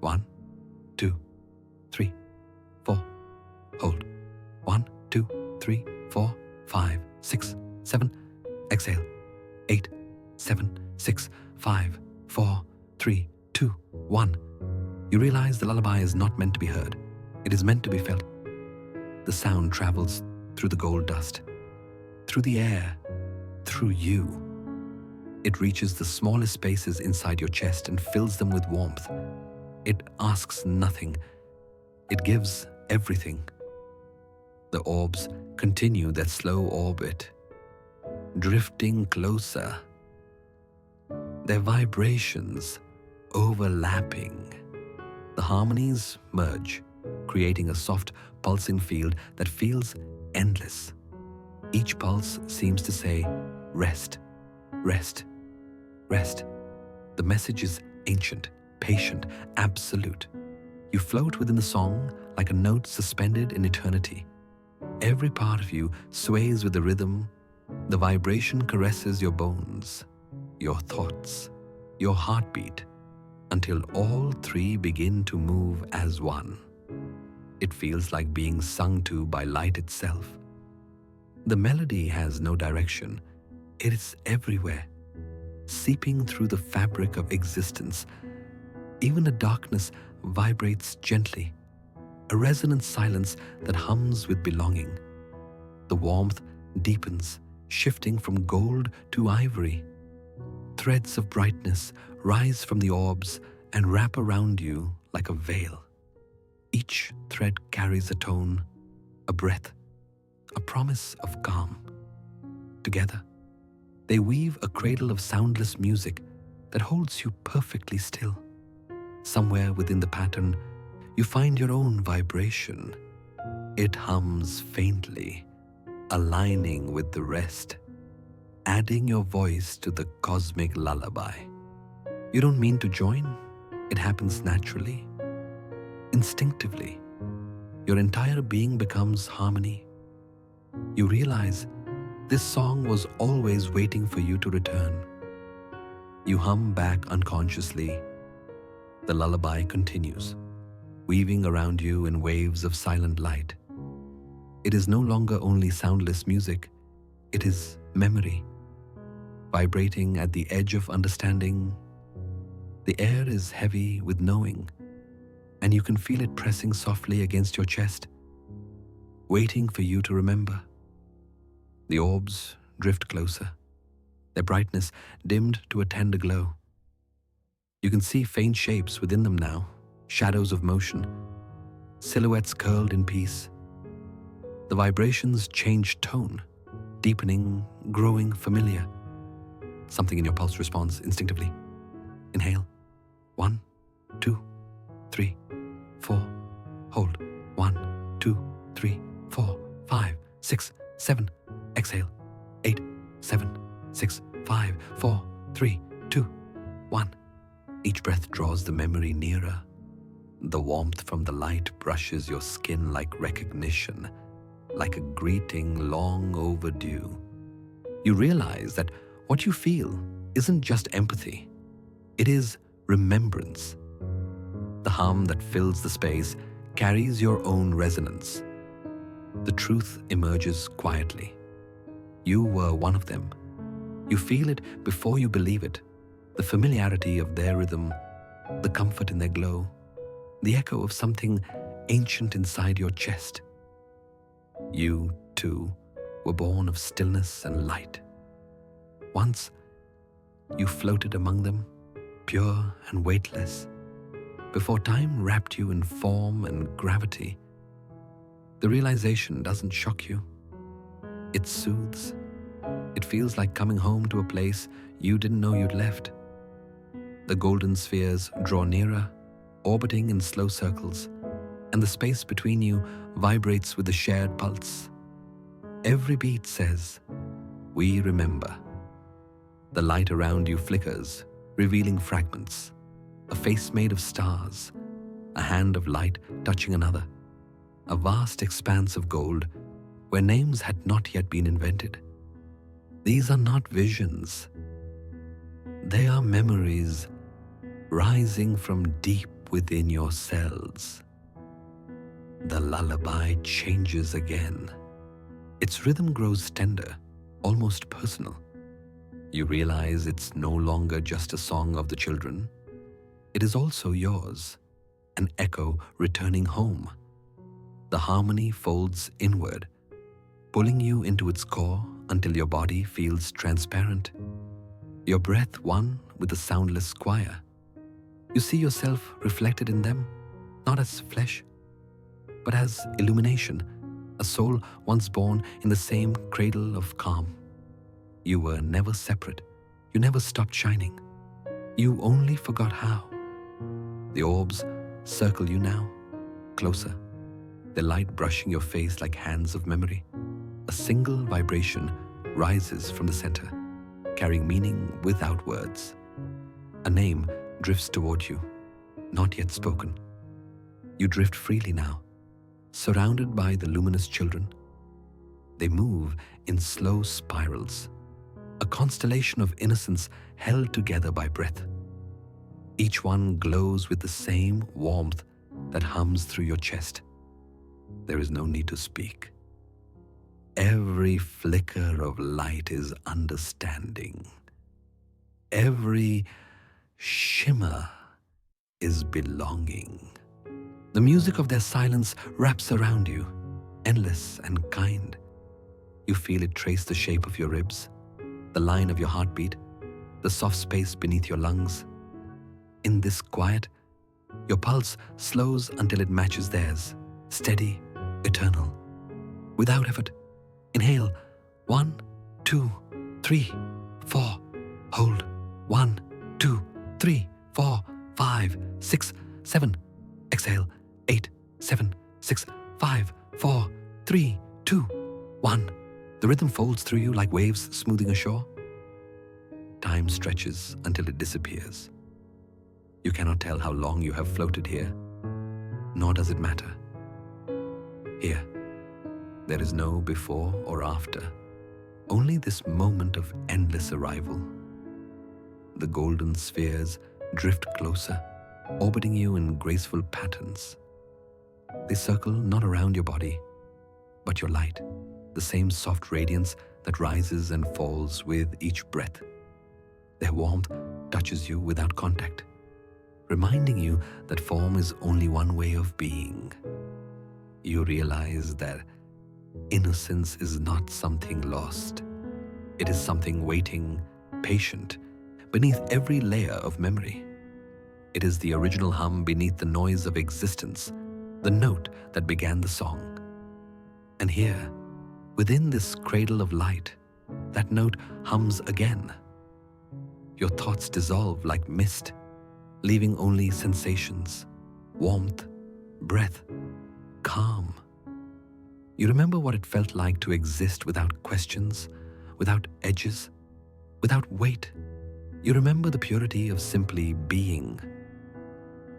1, 2, 3, 4. Hold. 1, 2, 3, 4, 5, 6, 7. Exhale. 8, 7, 6, 5, 4, 3, 2, 1. You realize the lullaby is not meant to be heard. It is meant to be felt. The sound travels through the gold dust, through the air, through you. It reaches the smallest spaces inside your chest and fills them with warmth. It asks nothing. It gives everything. The orbs continue their slow orbit, drifting closer, their vibrations overlapping. The harmonies merge, creating a soft, pulsing field that feels endless. Each pulse seems to say, rest, rest, rest. The message is ancient, patient, absolute. You float within the song like a note suspended in eternity. Every part of you sways with the rhythm. The vibration caresses your bones, your thoughts, your heartbeat, until all three begin to move as one. It feels like being sung to by light itself. The melody has no direction. It is everywhere, seeping through the fabric of existence. Even the darkness vibrates gently, a resonant silence that hums with belonging. The warmth deepens, shifting from gold to ivory. Threads of brightness rise from the orbs and wrap around you like a veil. Each thread carries a tone, a breath, a promise of calm. Together, they weave a cradle of soundless music that holds you perfectly still. Somewhere within the pattern, you find your own vibration. It hums faintly, aligning with the rest, adding your voice to the cosmic lullaby. You don't mean to join. It happens naturally, instinctively. Your entire being becomes harmony. You realize this song was always waiting for you to return. You hum back unconsciously. The lullaby continues, weaving around you in waves of silent light. It is no longer only soundless music, it is memory, vibrating at the edge of understanding. The air is heavy with knowing, and you can feel it pressing softly against your chest, waiting for you to remember. The orbs drift closer, their brightness dimmed to a tender glow. You can see faint shapes within them now, shadows of motion, silhouettes curled in peace. The vibrations change tone, deepening, growing familiar. Something in your pulse responds instinctively. Inhale. 1, 2, 3, 4. Hold. 1, 2, 3, 4, 5, 6, 7. Exhale. 8, 7, 6, 5, 4, 3, 2, 1. Each breath draws the memory nearer. The warmth from the light brushes your skin like recognition, like a greeting long overdue. You realize that what you feel isn't just empathy, it is remembrance. The hum that fills the space carries your own resonance. The truth emerges quietly. You were one of them. You feel it before you believe it, the familiarity of their rhythm, the comfort in their glow, the echo of something ancient inside your chest. You, too, were born of stillness and light. Once, you floated among them, pure and weightless, before time wrapped you in form and gravity. The realization doesn't shock you. It soothes. It feels like coming home to a place you didn't know you'd left. The golden spheres draw nearer, orbiting in slow circles, and the space between you vibrates with the shared pulse. Every beat says, "We remember." The light around you flickers, revealing fragments. A face made of stars, a hand of light touching another, a vast expanse of gold where names had not yet been invented. These are not visions. They are memories rising from deep within your cells. The lullaby changes again. Its rhythm grows tender, almost personal. You realize it's no longer just a song of the children. It is also yours, an echo returning home. The harmony folds inward, pulling you into its core until your body feels transparent. Your breath one with the soundless choir. You see yourself reflected in them, not as flesh, but as illumination, a soul once born in the same cradle of calm. You were never separate. You never stopped shining. You only forgot how. The orbs circle you now, closer, their light brushing your face like hands of memory. A single vibration rises from the center, carrying meaning without words. A name drifts toward you, not yet spoken. You drift freely now, surrounded by the luminous children. They move in slow spirals, a constellation of innocence held together by breath. Each one glows with the same warmth that hums through your chest. There is no need to speak. Every flicker of light is understanding. Every shimmer is belonging. The music of their silence wraps around you, endless and kind. You feel it trace the shape of your ribs, the line of your heartbeat, the soft space beneath your lungs. In this quiet, your pulse slows until it matches theirs, steady, eternal. Without effort, inhale. 1, 2, 3, 4. Hold. 1, 2, 3, 4, 5, 6, 7. Exhale. 8, 7, 6, 5, 4, 3, 2, 1. The rhythm folds through you like waves smoothing ashore. Time stretches until it disappears. You cannot tell how long you have floated here, nor does it matter. Here, there is no before or after, only this moment of endless arrival. The golden spheres drift closer, orbiting you in graceful patterns. They circle not around your body, but your light, the same soft radiance that rises and falls with each breath. Their warmth touches you without contact, reminding you that form is only one way of being. You realize that innocence is not something lost. It is something waiting, patient, beneath every layer of memory. It is the original hum beneath the noise of existence, the note that began the song. And here, within this cradle of light, that note hums again. Your thoughts dissolve like mist, leaving only sensations, warmth, breath, calm. You remember what it felt like to exist without questions, without edges, without weight. You remember the purity of simply being.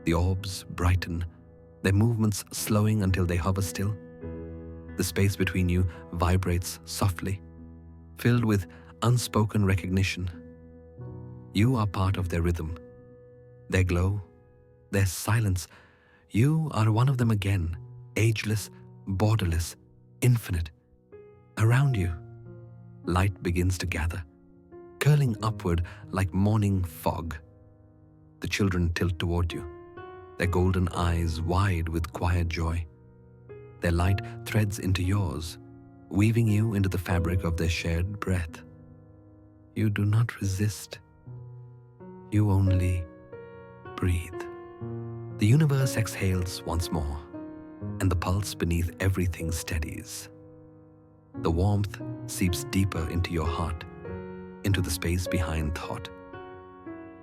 The orbs brighten, their movements slowing until they hover still. The space between you vibrates softly, filled with unspoken recognition. You are part of their rhythm, their glow, their silence. You are one of them again, ageless, borderless, infinite. Around you, light begins to gather, curling upward like morning fog. The children tilt toward you, their golden eyes wide with quiet joy. Their light threads into yours, weaving you into the fabric of their shared breath. You do not resist. You only breathe. The universe exhales once more, and the pulse beneath everything steadies. The warmth seeps deeper into your heart, into the space behind thought.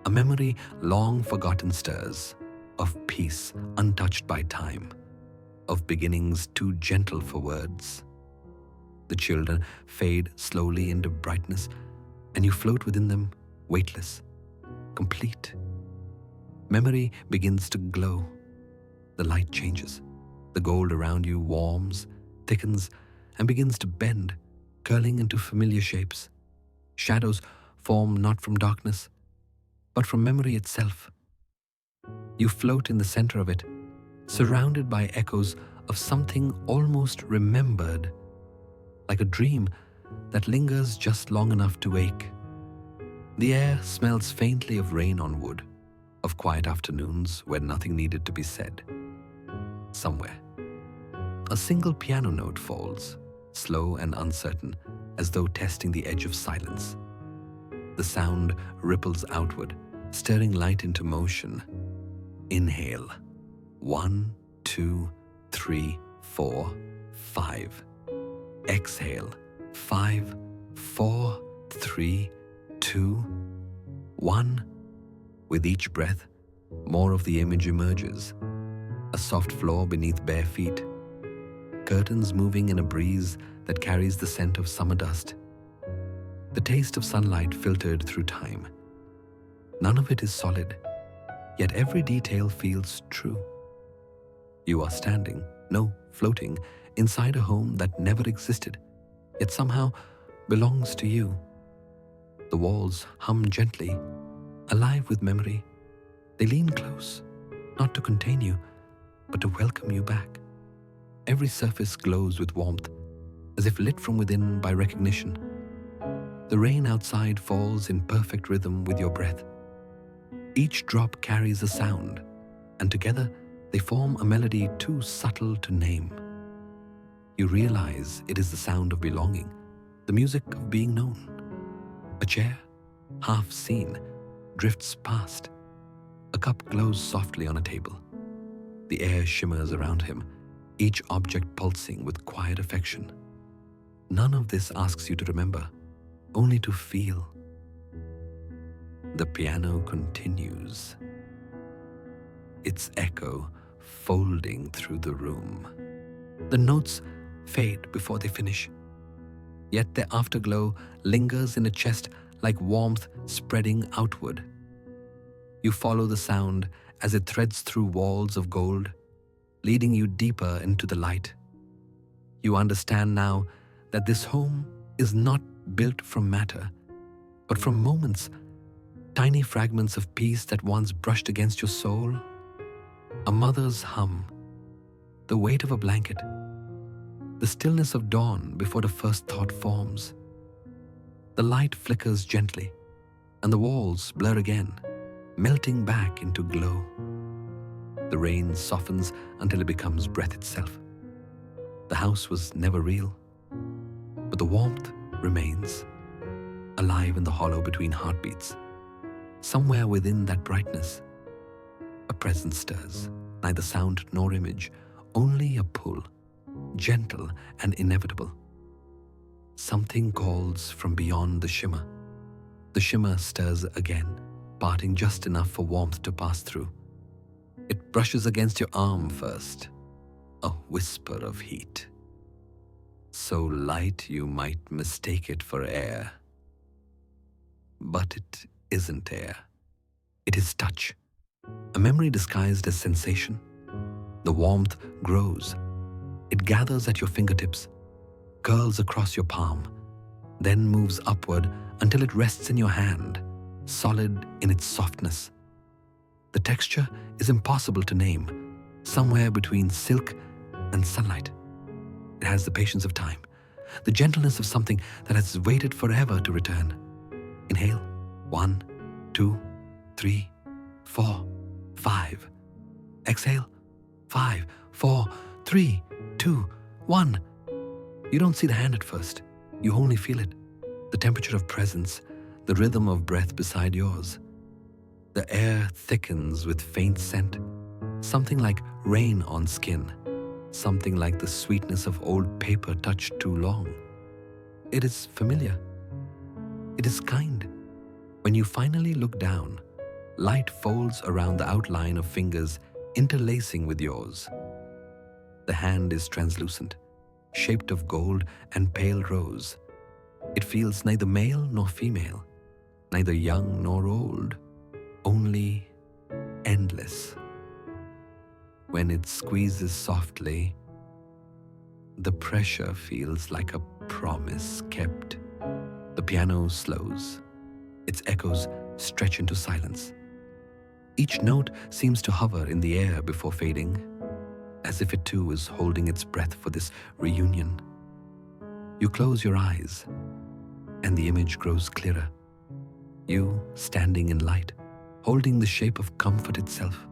A memory long forgotten stirs, of peace untouched by time, of beginnings too gentle for words. The children fade slowly into brightness, and you float within them, weightless, complete. Memory begins to glow. The light changes. The gold around you warms, thickens, and begins to bend, curling into familiar shapes. Shadows form not from darkness, but from memory itself. You float in the center of it, surrounded by echoes of something almost remembered, like a dream that lingers just long enough to wake. The air smells faintly of rain on wood, of quiet afternoons where nothing needed to be said. Somewhere, a single piano note falls, slow and uncertain, as though testing the edge of silence. The sound ripples outward, stirring light into motion. Inhale. 1, 2, 3, 4, 5. Exhale. 5, 4, 3, 2, 1. With each breath, more of the image emerges. A soft floor beneath bare feet. Curtains moving in a breeze that carries the scent of summer dust. The taste of sunlight filtered through time. None of it is solid, yet every detail feels true. You are standing, no, floating, inside a home that never existed, yet somehow belongs to you. The walls hum gently, alive with memory. They lean close, not to contain you, but to welcome you back. Every surface glows with warmth, as if lit from within by recognition. The rain outside falls in perfect rhythm with your breath. Each drop carries a sound, and together they form a melody too subtle to name. You realize it is the sound of belonging, the music of being known. A chair, half seen, drifts past. A cup glows softly on a table. The air shimmers around him, each object pulsing with quiet affection. None of this asks you to remember, only to feel. The piano continues, its echo folding through the room. The notes fade before they finish, yet their afterglow lingers in a chest like warmth spreading outward. You follow the sound as it threads through walls of gold, leading you deeper into the light. You understand now that this home is not built from matter, but from moments tiny fragments of peace that once brushed against your soul, a mother's hum, the weight of a blanket, the stillness of dawn before the first thought forms. The light flickers gently, and the walls blur again, melting back into glow. The rain softens until it becomes breath itself. The house was never real, but the warmth remains, alive in the hollow between heartbeats. Somewhere within that brightness, a presence stirs, neither sound nor image, only a pull, gentle and inevitable. Something calls from beyond the shimmer. The shimmer stirs again, parting just enough for warmth to pass through. It brushes against your arm first, a whisper of heat. So light you might mistake it for air. But it isn't air. It is touch, a memory disguised as sensation. The warmth grows. It gathers at your fingertips, curls across your palm, then moves upward until it rests in your hand, solid in its softness. The texture is impossible to name, somewhere between silk and sunlight. It has the patience of time, the gentleness of something that has waited forever to return. Inhale. 1, 2, 3, 4, 5. Exhale. 5, 4, 3, 2, 1. You don't see the hand at first. You only feel it. The temperature of presence, the rhythm of breath beside yours. The air thickens with faint scent, something like rain on skin, something like the sweetness of old paper touched too long. It is familiar. It is kind. When you finally look down, light folds around the outline of fingers interlacing with yours. The hand is translucent, shaped of gold and pale rose. It feels neither male nor female, neither young nor old, only endless. When it squeezes softly, the pressure feels like a promise kept. The piano slows. Its echoes stretch into silence. Each note seems to hover in the air before fading, as if it too is holding its breath for this reunion. You close your eyes, and the image grows clearer. You standing in light, holding the shape of comfort itself.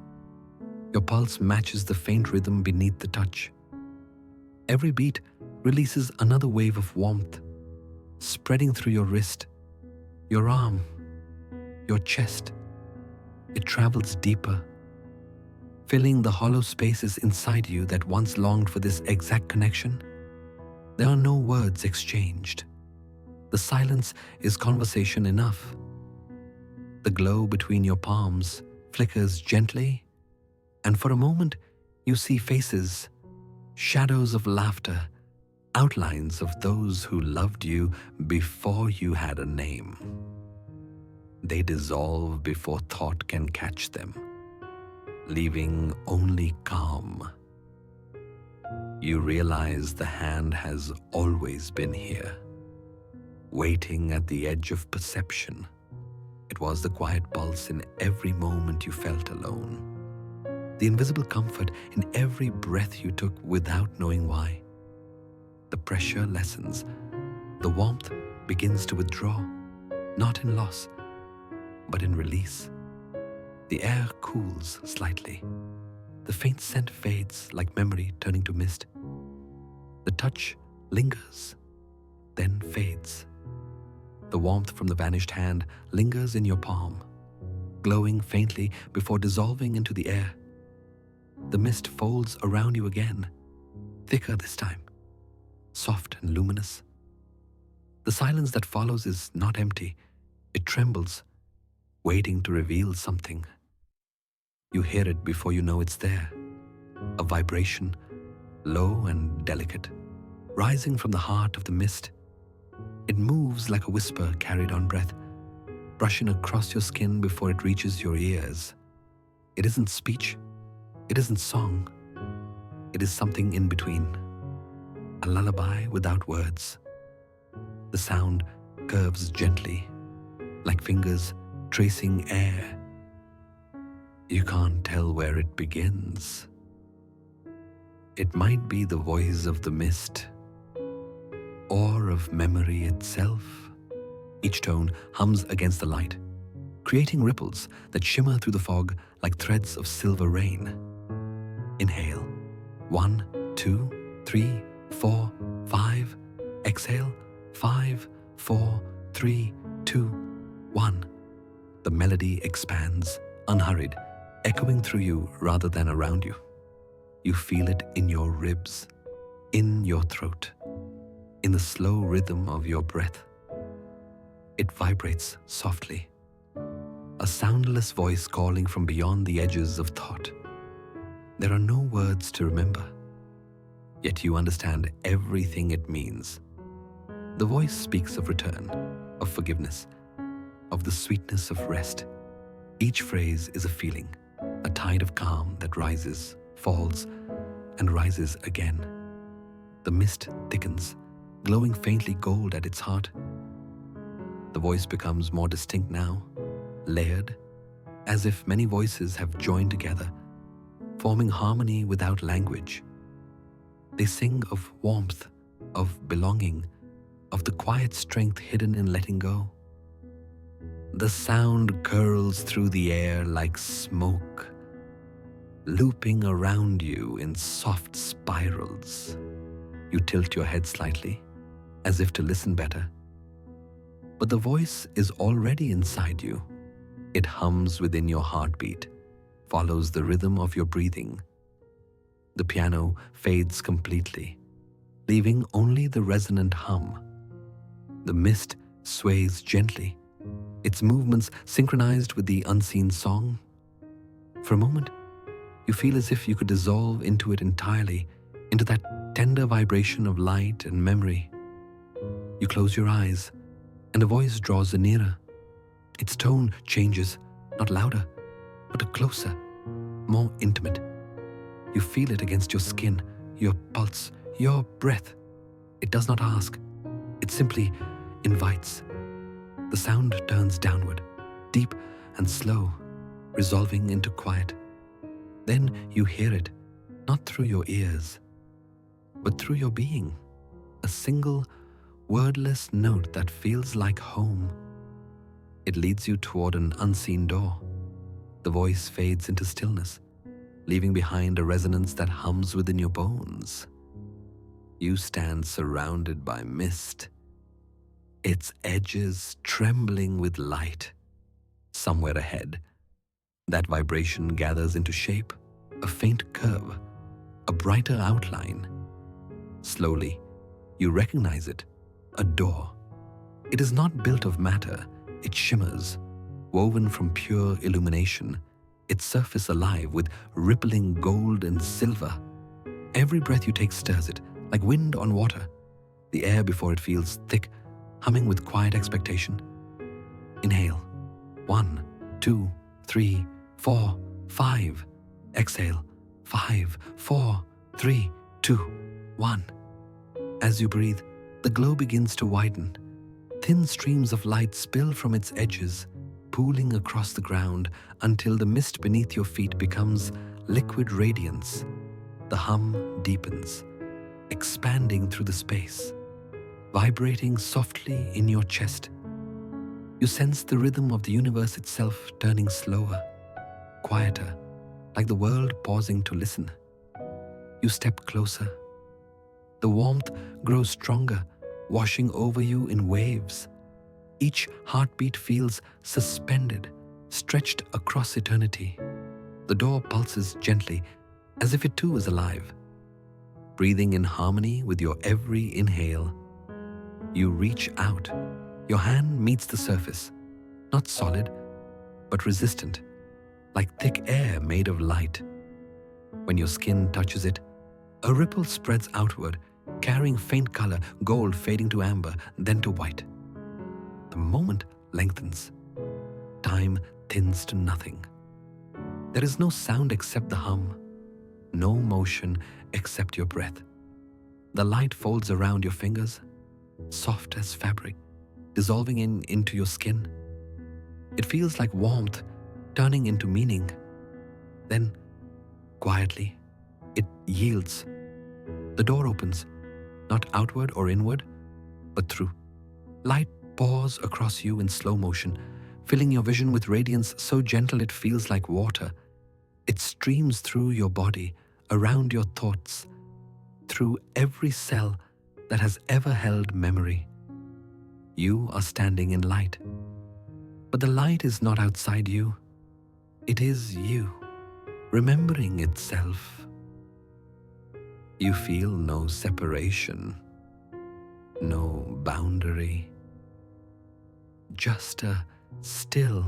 Your pulse matches the faint rhythm beneath the touch. Every beat releases another wave of warmth, spreading through your wrist, your arm, your chest. It travels deeper, filling the hollow spaces inside you that once longed for this exact connection. There are no words exchanged. The silence is conversation enough. The glow between your palms flickers gently, and for a moment you see faces, shadows of laughter, outlines of those who loved you before you had a name. They dissolve before thought can catch them, leaving only calm. You realize the hand has always been here, waiting at the edge of perception. It was the quiet pulse in every moment you felt alone, the invisible comfort in every breath you took without knowing why. The pressure lessens. The warmth begins to withdraw, not in loss, but in release. The air cools slightly. The faint scent fades like memory turning to mist. The touch lingers, then fades. The warmth from the vanished hand lingers in your palm, glowing faintly before dissolving into the air. The mist folds around you again, thicker this time, soft and luminous. The silence that follows is not empty. It trembles, waiting to reveal something. You hear it before you know it's there. A vibration, low and delicate, rising from the heart of the mist. It moves like a whisper carried on breath, brushing across your skin before it reaches your ears. It isn't speech. It isn't song. It is something in between. A lullaby without words. The sound curves gently, like fingers tracing air. You can't tell where it begins. It might be the voice of the mist or of memory itself. Each tone hums against the light, creating ripples that shimmer through the fog like threads of silver rain. Inhale. 1, 2, 3, 4, 5. Exhale. 5, 4, 3, 2, 1. The melody expands, unhurried, echoing through you rather than around you. You feel it in your ribs, in your throat, in the slow rhythm of your breath. It vibrates softly, a soundless voice calling from beyond the edges of thought. There are no words to remember, yet you understand everything it means. The voice speaks of return, of forgiveness, of the sweetness of rest. Each phrase is a feeling, a tide of calm that rises, falls, and rises again. The mist thickens, glowing faintly gold at its heart. The voice becomes more distinct now, layered, as if many voices have joined together, forming harmony without language. They sing of warmth, of belonging, of the quiet strength hidden in letting go. The sound curls through the air like smoke, looping around you in soft spirals. You tilt your head slightly, as if to listen better. But the voice is already inside you. It hums within your heartbeat, follows the rhythm of your breathing. The piano fades completely, leaving only the resonant hum. The mist sways gently, its movements synchronized with the unseen song. For a moment, you feel as if you could dissolve into it entirely, into that tender vibration of light and memory. You close your eyes, and a voice draws nearer. Its tone changes, not louder, but closer, more intimate. You feel it against your skin, your pulse, your breath. It does not ask. It simply invites. The sound turns downward, deep and slow, resolving into quiet. Then you hear it, not through your ears, but through your being. A single, wordless note that feels like home. It leads you toward an unseen door. The voice fades into stillness, leaving behind a resonance that hums within your bones. You stand surrounded by mist, its edges trembling with light. Somewhere ahead, that vibration gathers into shape, a faint curve, a brighter outline. Slowly, you recognize it, a door. It is not built of matter, it shimmers, woven from pure illumination, its surface alive with rippling gold and silver. Every breath you take stirs it, like wind on water. The air before it feels thick, humming with quiet expectation. Inhale. 1, 2, 3, 4, 5. Exhale. 5, 4, 3, 2, 1. As you breathe, the glow begins to widen. Thin streams of light spill from its edges, pooling across the ground until the mist beneath your feet becomes liquid radiance. The hum deepens, expanding through the space, vibrating softly in your chest. You sense the rhythm of the universe itself turning slower, quieter, like the world pausing to listen. You step closer. The warmth grows stronger, washing over you in waves. Each heartbeat feels suspended, stretched across eternity. The door pulses gently, as if it too is alive. Breathing in harmony with your every inhale, you reach out. Your hand meets the surface, not solid, but resistant, like thick air made of light. When your skin touches it, a ripple spreads outward, carrying faint color, gold fading to amber, then to white. The moment lengthens. Time thins to nothing. There is no sound except the hum, no motion except your breath. The light folds around your fingers, soft as fabric, dissolving into your skin. It feels like warmth turning into meaning. Then, quietly, it yields. The door opens, not outward or inward, but through. Light pours across you in slow motion, filling your vision with radiance so gentle it feels like water. It streams through your body, around your thoughts, through every cell that has ever held memory. You are standing in light. But the light is not outside you. It is you, remembering itself. You feel no separation, no boundary, just a still,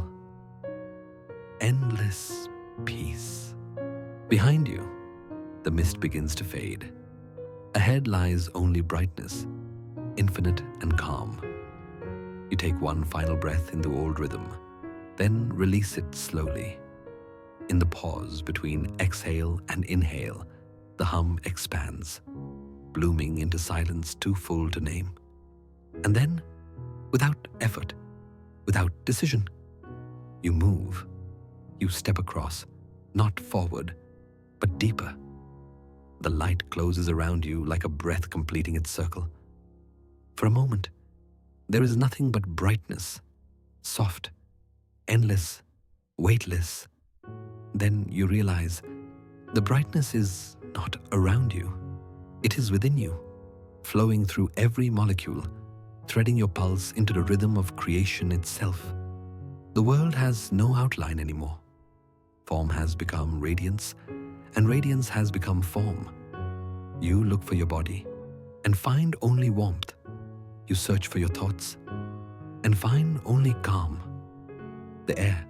endless peace. Behind you, the mist begins to fade. Ahead lies only brightness, infinite and calm. You take one final breath in the old rhythm, then release it slowly. In the pause between exhale and inhale, the hum expands, blooming into silence too full to name. And then, without effort, without decision, you move. You step across, not forward, but deeper. The light closes around you like a breath completing its circle. For a moment, there is nothing but brightness, soft, endless, weightless. Then you realize the brightness is not around you. It is within you, flowing through every molecule, threading your pulse into the rhythm of creation itself. The world has no outline anymore. Form has become radiance, and radiance has become form. You look for your body and find only warmth. You search for your thoughts and find only calm. The air,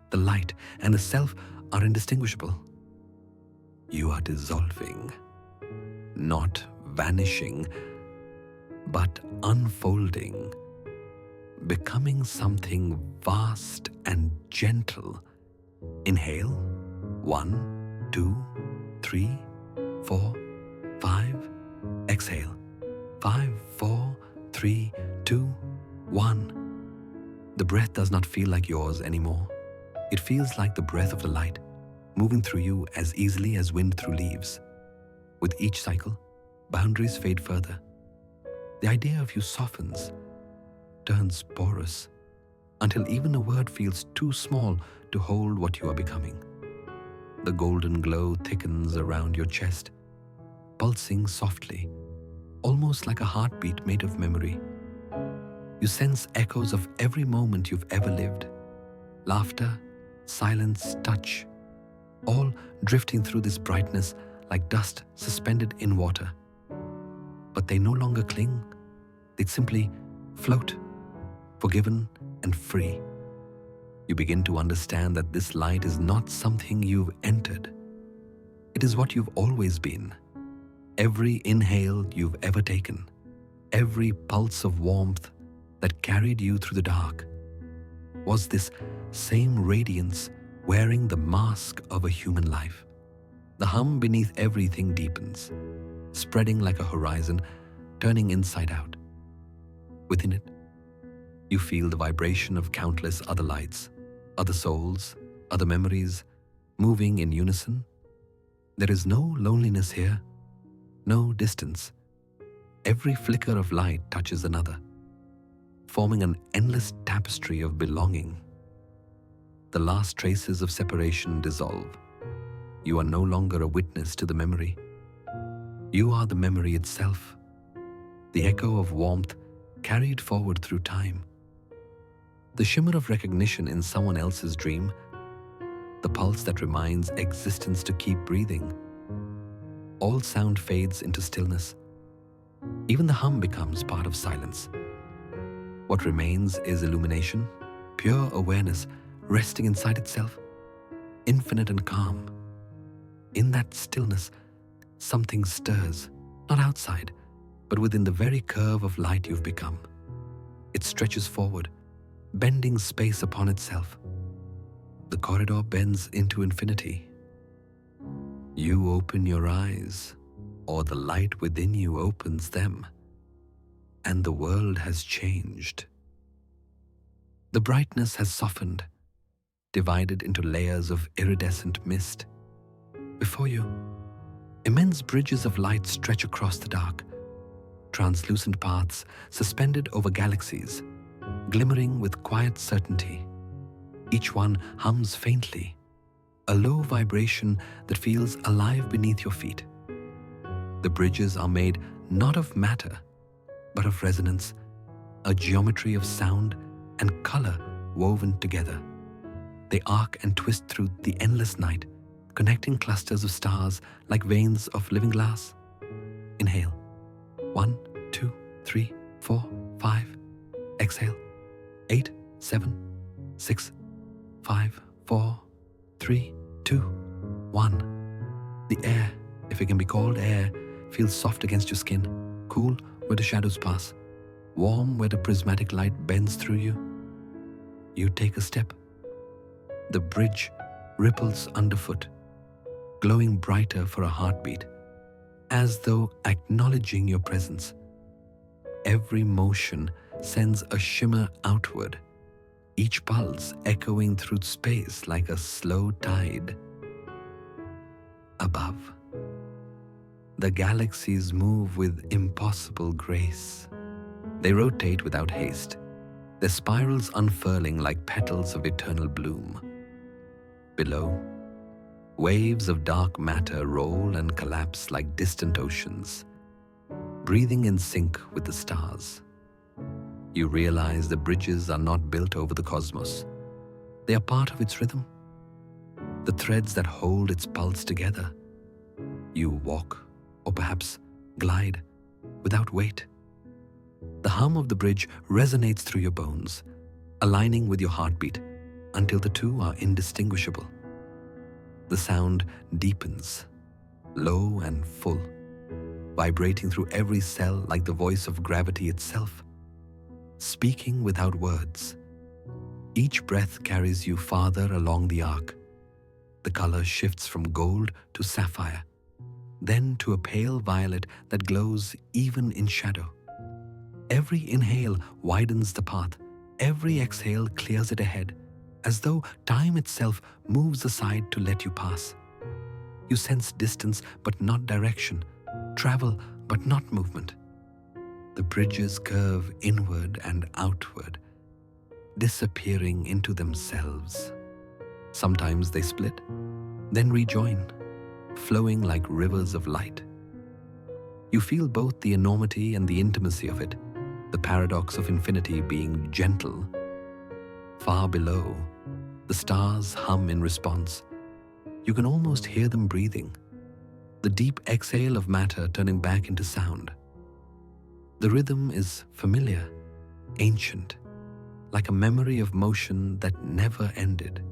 the light, and the self are indistinguishable. You are dissolving, not vanishing, but unfolding, becoming something vast and gentle. Inhale, 1, 2, 3, 4, 5. Exhale, 5, 4, 3, 2, 1. The breath does not feel like yours anymore. It feels like the breath of the light, moving through you as easily as wind through leaves. With each cycle, boundaries fade further. The idea of you softens, turns porous, until even a word feels too small to hold what you are becoming. The golden glow thickens around your chest, pulsing softly, almost like a heartbeat made of memory. You sense echoes of every moment you've ever lived. Laughter, silence, touch, all drifting through this brightness like dust suspended in water. But they no longer cling. They simply float, forgiven and free. You begin to understand that this light is not something you've entered. It is what you've always been. Every inhale you've ever taken, every pulse of warmth that carried you through the dark, was this same radiance wearing the mask of a human life. The hum beneath everything deepens, spreading like a horizon, turning inside out. Within it, you feel the vibration of countless other lights, other souls, other memories, moving in unison. There is no loneliness here, no distance. Every flicker of light touches another, forming an endless tapestry of belonging. The last traces of separation dissolve. You are no longer a witness to the memory. You are the memory itself, the echo of warmth carried forward through time. The shimmer of recognition in someone else's dream, the pulse that reminds existence to keep breathing. All sound fades into stillness. Even the hum becomes part of silence. What remains is illumination, pure awareness resting inside itself, infinite and calm. In that stillness, something stirs, not outside, but within the very curve of light you've become. It stretches forward, bending space upon itself. The corridor bends into infinity. You open your eyes, or the light within you opens them, and the world has changed. The brightness has softened, divided into layers of iridescent mist. Before you, immense bridges of light stretch across the dark, translucent paths suspended over galaxies, glimmering with quiet certainty. Each one hums faintly, a low vibration that feels alive beneath your feet. The bridges are made not of matter, but of resonance, a geometry of sound and color woven together. They arc and twist through the endless night, connecting clusters of stars like veins of living glass. Inhale. 1, 2, 3, 4, 5. Exhale. 8, 7, 6, 5, 4, 3, 2, 1. The air, if it can be called air, feels soft against your skin, cool where the shadows pass, warm where the prismatic light bends through you. You take a step. The bridge ripples underfoot, glowing brighter for a heartbeat, as though acknowledging your presence. Every motion sends a shimmer outward, each pulse echoing through space like a slow tide. Above, the galaxies move with impossible grace. They rotate without haste, their spirals unfurling like petals of eternal bloom. Below, waves of dark matter roll and collapse like distant oceans, breathing in sync with the stars. You realize the bridges are not built over the cosmos. They are part of its rhythm, the threads that hold its pulse together. You walk, or perhaps glide, without weight. The hum of the bridge resonates through your bones, aligning with your heartbeat until the two are indistinguishable. The sound deepens, low and full, vibrating through every cell like the voice of gravity itself, speaking without words. Each breath carries you farther along the arc. The color shifts from gold to sapphire, then to a pale violet that glows even in shadow. Every inhale widens the path, every exhale clears it ahead, as though time itself moves aside to let you pass. You sense distance but not direction, travel but not movement. The bridges curve inward and outward, disappearing into themselves. Sometimes they split, then rejoin, flowing like rivers of light. You feel both the enormity and the intimacy of it, the paradox of infinity being gentle. Far below, the stars hum in response. You can almost hear them breathing, the deep exhale of matter turning back into sound. The rhythm is familiar, ancient, like a memory of motion that never ended.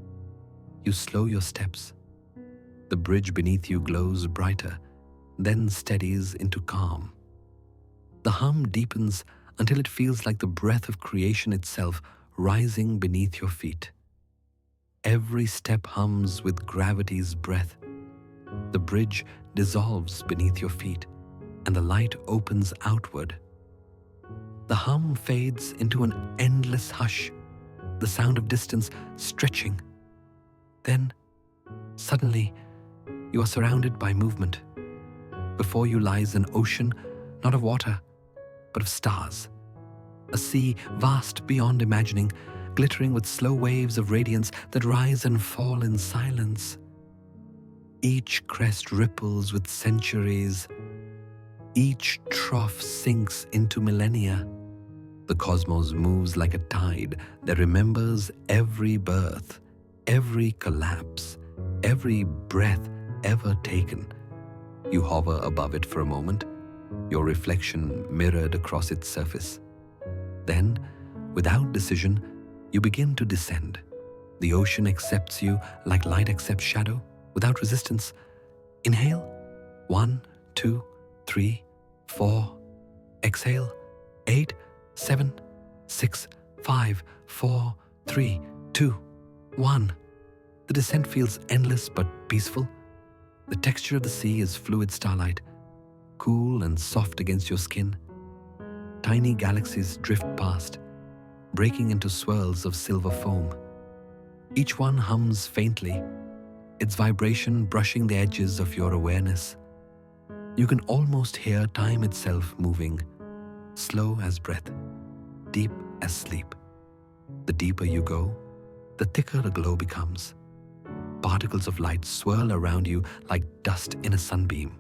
You slow your steps. The bridge beneath you glows brighter, then steadies into calm. The hum deepens until it feels like the breath of creation itself rising beneath your feet. Every step hums with gravity's breath. The bridge dissolves beneath your feet, and the light opens outward. The hum fades into an endless hush, the sound of distance stretching. Then, suddenly, you are surrounded by movement. Before you lies an ocean, not of water, but of stars. A sea vast beyond imagining, glittering with slow waves of radiance that rise and fall in silence. Each crest ripples with centuries. Each trough sinks into millennia. The cosmos moves like a tide that remembers every birth, every collapse, every breath ever taken. You hover above it for a moment, your reflection mirrored across its surface. Then, without decision, you begin to descend. The ocean accepts you like light accepts shadow, without resistance. Inhale. 1, 2, 3, 4. Exhale. 8, 7, 6, 5, 4, 3, 2, 1. The descent feels endless but peaceful. The texture of the sea is fluid starlight, cool and soft against your skin. Tiny galaxies drift past, breaking into swirls of silver foam. Each one hums faintly, its vibration brushing the edges of your awareness. You can almost hear time itself moving, slow as breath, deep as sleep. The deeper you go, the thicker the glow becomes. Particles of light swirl around you like dust in a sunbeam.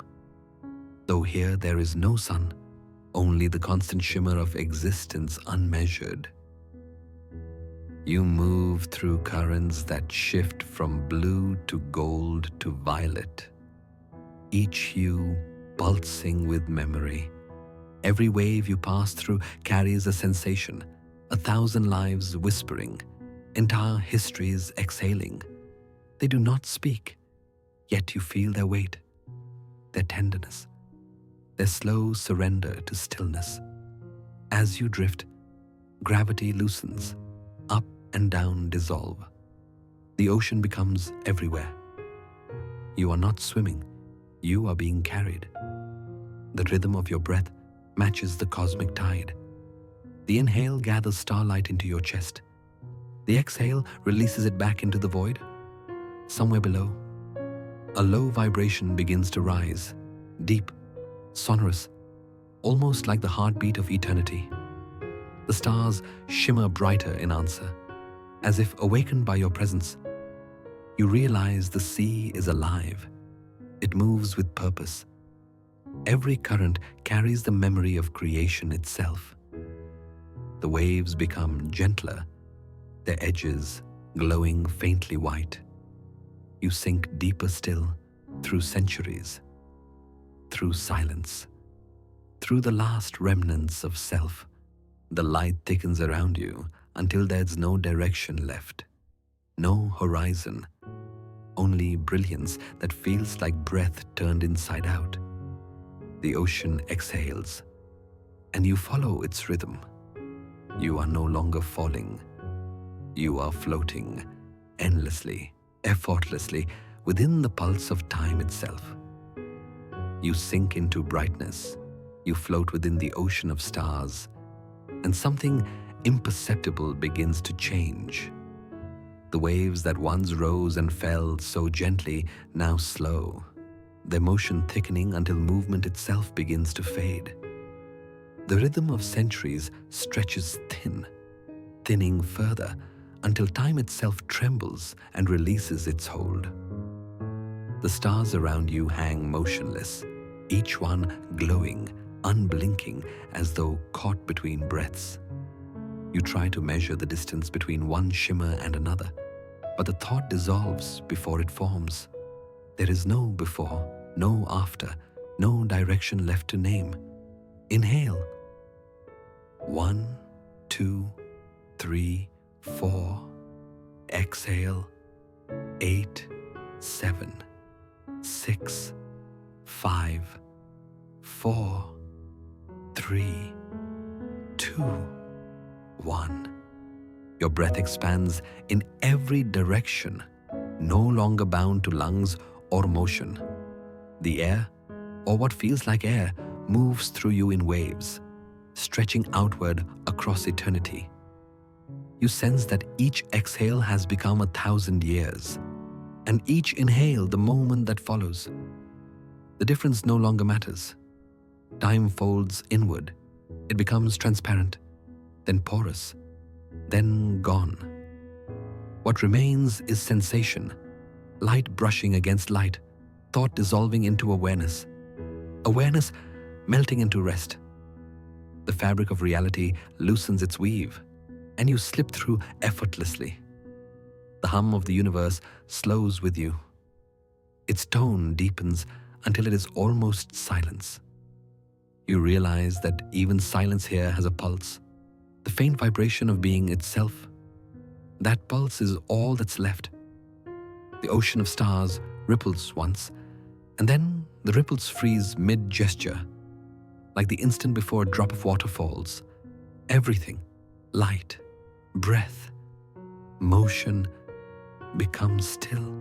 Though here there is no sun, only the constant shimmer of existence unmeasured. You move through currents that shift from blue to gold to violet, each hue pulsing with memory. Every wave you pass through carries a sensation, 1,000 lives whispering, entire histories exhaling. They do not speak, yet you feel their weight, their tenderness, their slow surrender to stillness. As you drift, gravity loosens, up and down dissolve. The ocean becomes everywhere. You are not swimming, you are being carried. The rhythm of your breath matches the cosmic tide. The inhale gathers starlight into your chest. The exhale releases it back into the void. Somewhere below, a low vibration begins to rise, deep, sonorous, almost like the heartbeat of eternity. The stars shimmer brighter in answer, as if awakened by your presence. You realize the sea is alive. It moves with purpose. Every current carries the memory of creation itself. The waves become gentler, their edges glowing faintly white. You sink deeper still, through centuries, through silence, through the last remnants of self. The light thickens around you until there's no direction left, no horizon, only brilliance that feels like breath turned inside out. The ocean exhales, and you follow its rhythm. You are no longer falling. You are floating endlessly, effortlessly, within the pulse of time itself. You sink into brightness. You float within the ocean of stars, and something imperceptible begins to change. The waves that once rose and fell so gently now slow, their motion thickening until movement itself begins to fade. The rhythm of centuries stretches thin, thinning further until time itself trembles and releases its hold. The stars around you hang motionless, each one glowing, unblinking, as though caught between breaths. You try to measure the distance between one shimmer and another, but the thought dissolves before it forms. There is no before, no after, no direction left to name. Inhale. 1, 2, 3, 4. Exhale. 8, 7, 6, 5, 4, 3, 2, 1. Your breath expands in every direction, no longer bound to lungs or motion. The air, or what feels like air, moves through you in waves, stretching outward across eternity. You sense that each exhale has become 1,000 years, and each inhale the moment that follows. The difference no longer matters. Time folds inward. It becomes transparent, then porous, then gone. What remains is sensation, light brushing against light, thought dissolving into awareness, awareness melting into rest. The fabric of reality loosens its weave, and you slip through effortlessly. The hum of the universe slows with you. Its tone deepens until it is almost silence. You realize that even silence here has a pulse, the faint vibration of being itself. That pulse is all that's left. The ocean of stars ripples once, and then the ripples freeze mid-gesture, like the instant before a drop of water falls. Everything, light, breath, motion, becomes still.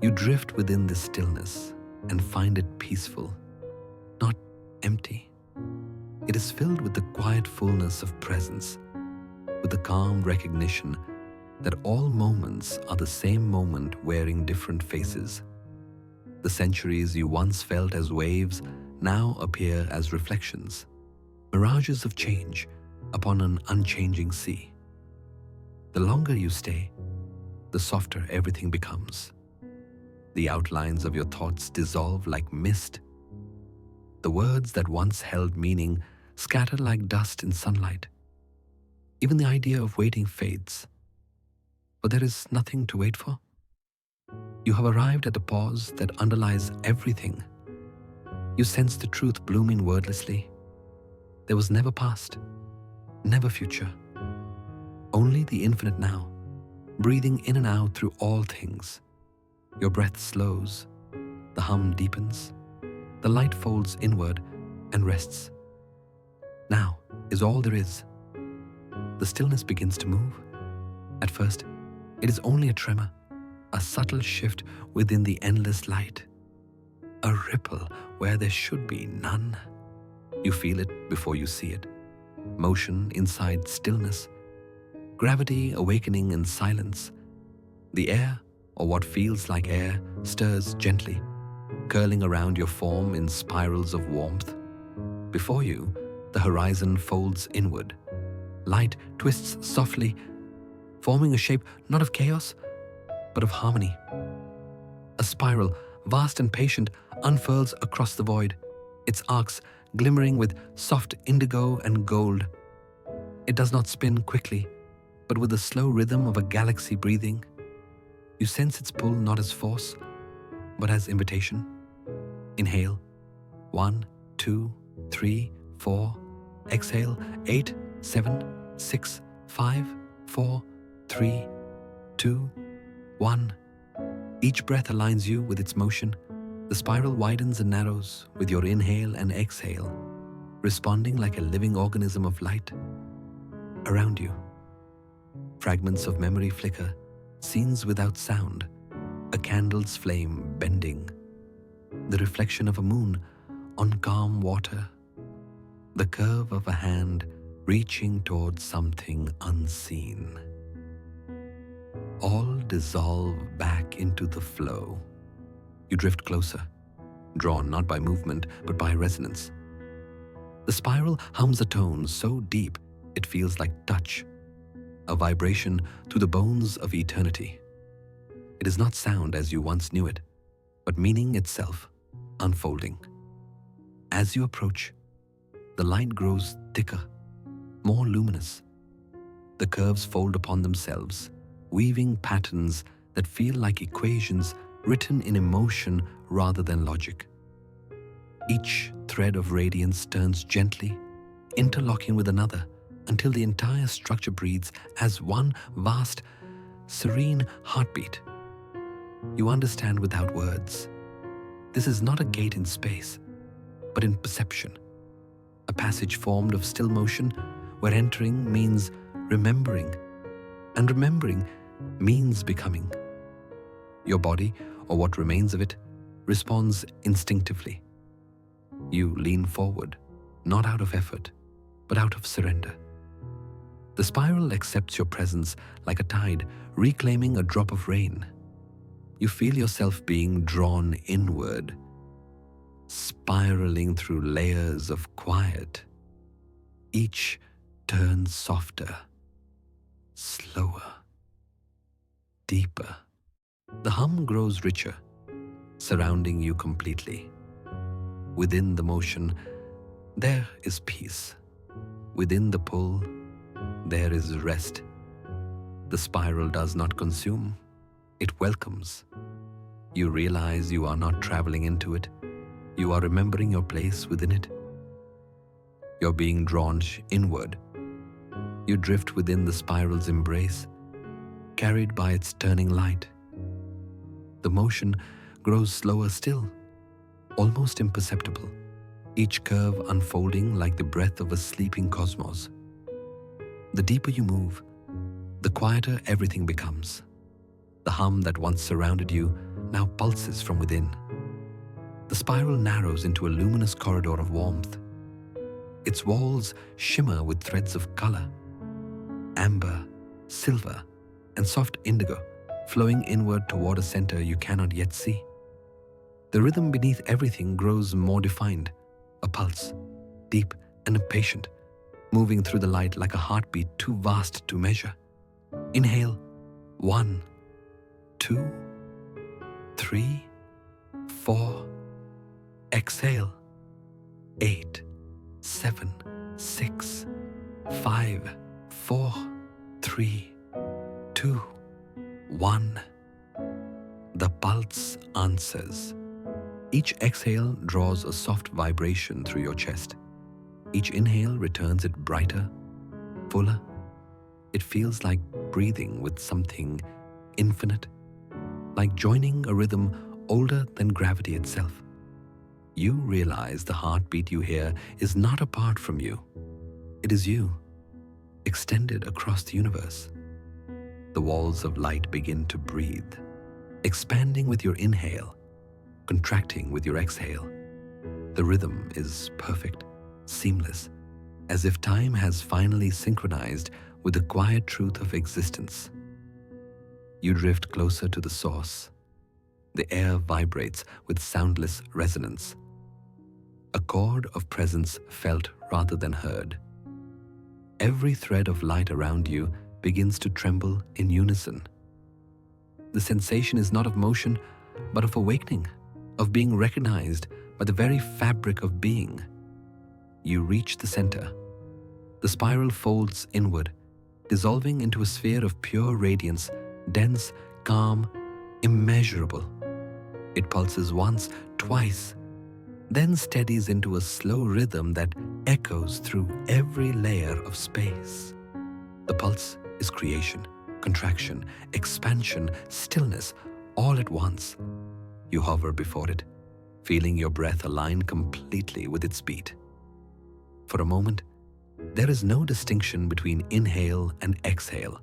You drift within this stillness and find it peaceful, not empty. It is filled with the quiet fullness of presence. with the calm recognition that all moments are the same moment wearing different faces. The centuries you once felt as waves now appear as reflections, mirages of change upon an unchanging sea. The longer you stay, the softer everything becomes. The outlines of your thoughts dissolve like mist. The words that once held meaning scatter like dust in sunlight. Even the idea of waiting fades. But there is nothing to wait for. You have arrived at the pause that underlies everything. You sense the truth blooming wordlessly. There was never past, never future. Only the infinite now, breathing in and out through all things. Your breath slows, the hum deepens, the light folds inward and rests. Now is all there is. The stillness begins to move. At first, it is only a tremor, a subtle shift within the endless light, a ripple where there should be none. You feel it before you see it. Motion inside stillness, gravity awakening in silence. The air, or what feels like air, stirs gently, curling around your form in spirals of warmth. Before you, the horizon folds inward. Light twists softly, forming a shape not of chaos, but of harmony. A spiral, vast and patient, unfurls across the void, its arcs glimmering with soft indigo and gold. It does not spin quickly, but with the slow rhythm of a galaxy breathing. You sense its pull not as force, but as invitation. Inhale, 1, 2, 3, 4. Exhale, 8, 7, 6, 5, 4, 3, 2, 1. Each breath aligns you with its motion. The spiral widens and narrows with your inhale and exhale, responding like a living organism of light. Around you, fragments of memory flicker, scenes without sound, a candle's flame bending, the reflection of a moon on calm water, the curve of a hand reaching towards something unseen. All dissolve back into the flow. You drift closer, drawn not by movement but by resonance. The spiral hums a tone so deep it feels like touch, a vibration through the bones of eternity. It is not sound as you once knew it, but meaning itself, unfolding. As you approach, the light grows thicker, more luminous. The curves fold upon themselves, weaving patterns that feel like equations written in emotion rather than logic. Each thread of radiance turns gently, interlocking with another, until the entire structure breathes as one vast, serene heartbeat. You understand without words. This is not a gate in space, but in perception. A passage formed of still motion where entering means remembering, and remembering means becoming. Your body, or what remains of it, responds instinctively. You lean forward, not out of effort, but out of surrender. The spiral accepts your presence like a tide, reclaiming a drop of rain. You feel yourself being drawn inward, spiraling through layers of quiet. Each turns softer, slower, deeper. The hum grows richer, surrounding you completely. Within the motion, there is peace. Within the pull, there is rest. The spiral does not consume, it welcomes. You realize you are not traveling into it, you are remembering your place within it. You're being drawn inward. You drift within the spiral's embrace, carried by its turning light. The motion grows slower still, almost imperceptible, each curve unfolding like the breath of a sleeping cosmos. The deeper you move, the quieter everything becomes. The hum that once surrounded you now pulses from within. The spiral narrows into a luminous corridor of warmth. Its walls shimmer with threads of color. amber, silver, and soft indigo, flowing inward toward a center you cannot yet see. The rhythm beneath everything grows more defined, a pulse, deep and impatient, moving through the light like a heartbeat too vast to measure. Inhale, 1, 2, 3, 4. Exhale, 8, 7, 6, 5, 4, 3, 2, 1. The pulse answers. Each exhale draws a soft vibration through your chest. Each inhale returns it brighter, fuller. It feels like breathing with something infinite, like joining a rhythm older than gravity itself. You realize the heartbeat you hear is not apart from you. It is you, extended across the universe. The walls of light begin to breathe, expanding with your inhale, contracting with your exhale. The rhythm is perfect, seamless, as if time has finally synchronized with the quiet truth of existence. You drift closer to the source. The air vibrates with soundless resonance, a chord of presence felt rather than heard. Every thread of light around you begins to tremble in unison. The sensation is not of motion, but of awakening, of being recognized by the very fabric of being. You reach the center. The spiral folds inward, dissolving into a sphere of pure radiance, dense, calm, immeasurable. It pulses once, twice, then steadies into a slow rhythm that echoes through every layer of space. The pulse is creation, contraction, expansion, stillness, all at once. You hover before it, feeling your breath align completely with its beat. For a moment, there is no distinction between inhale and exhale,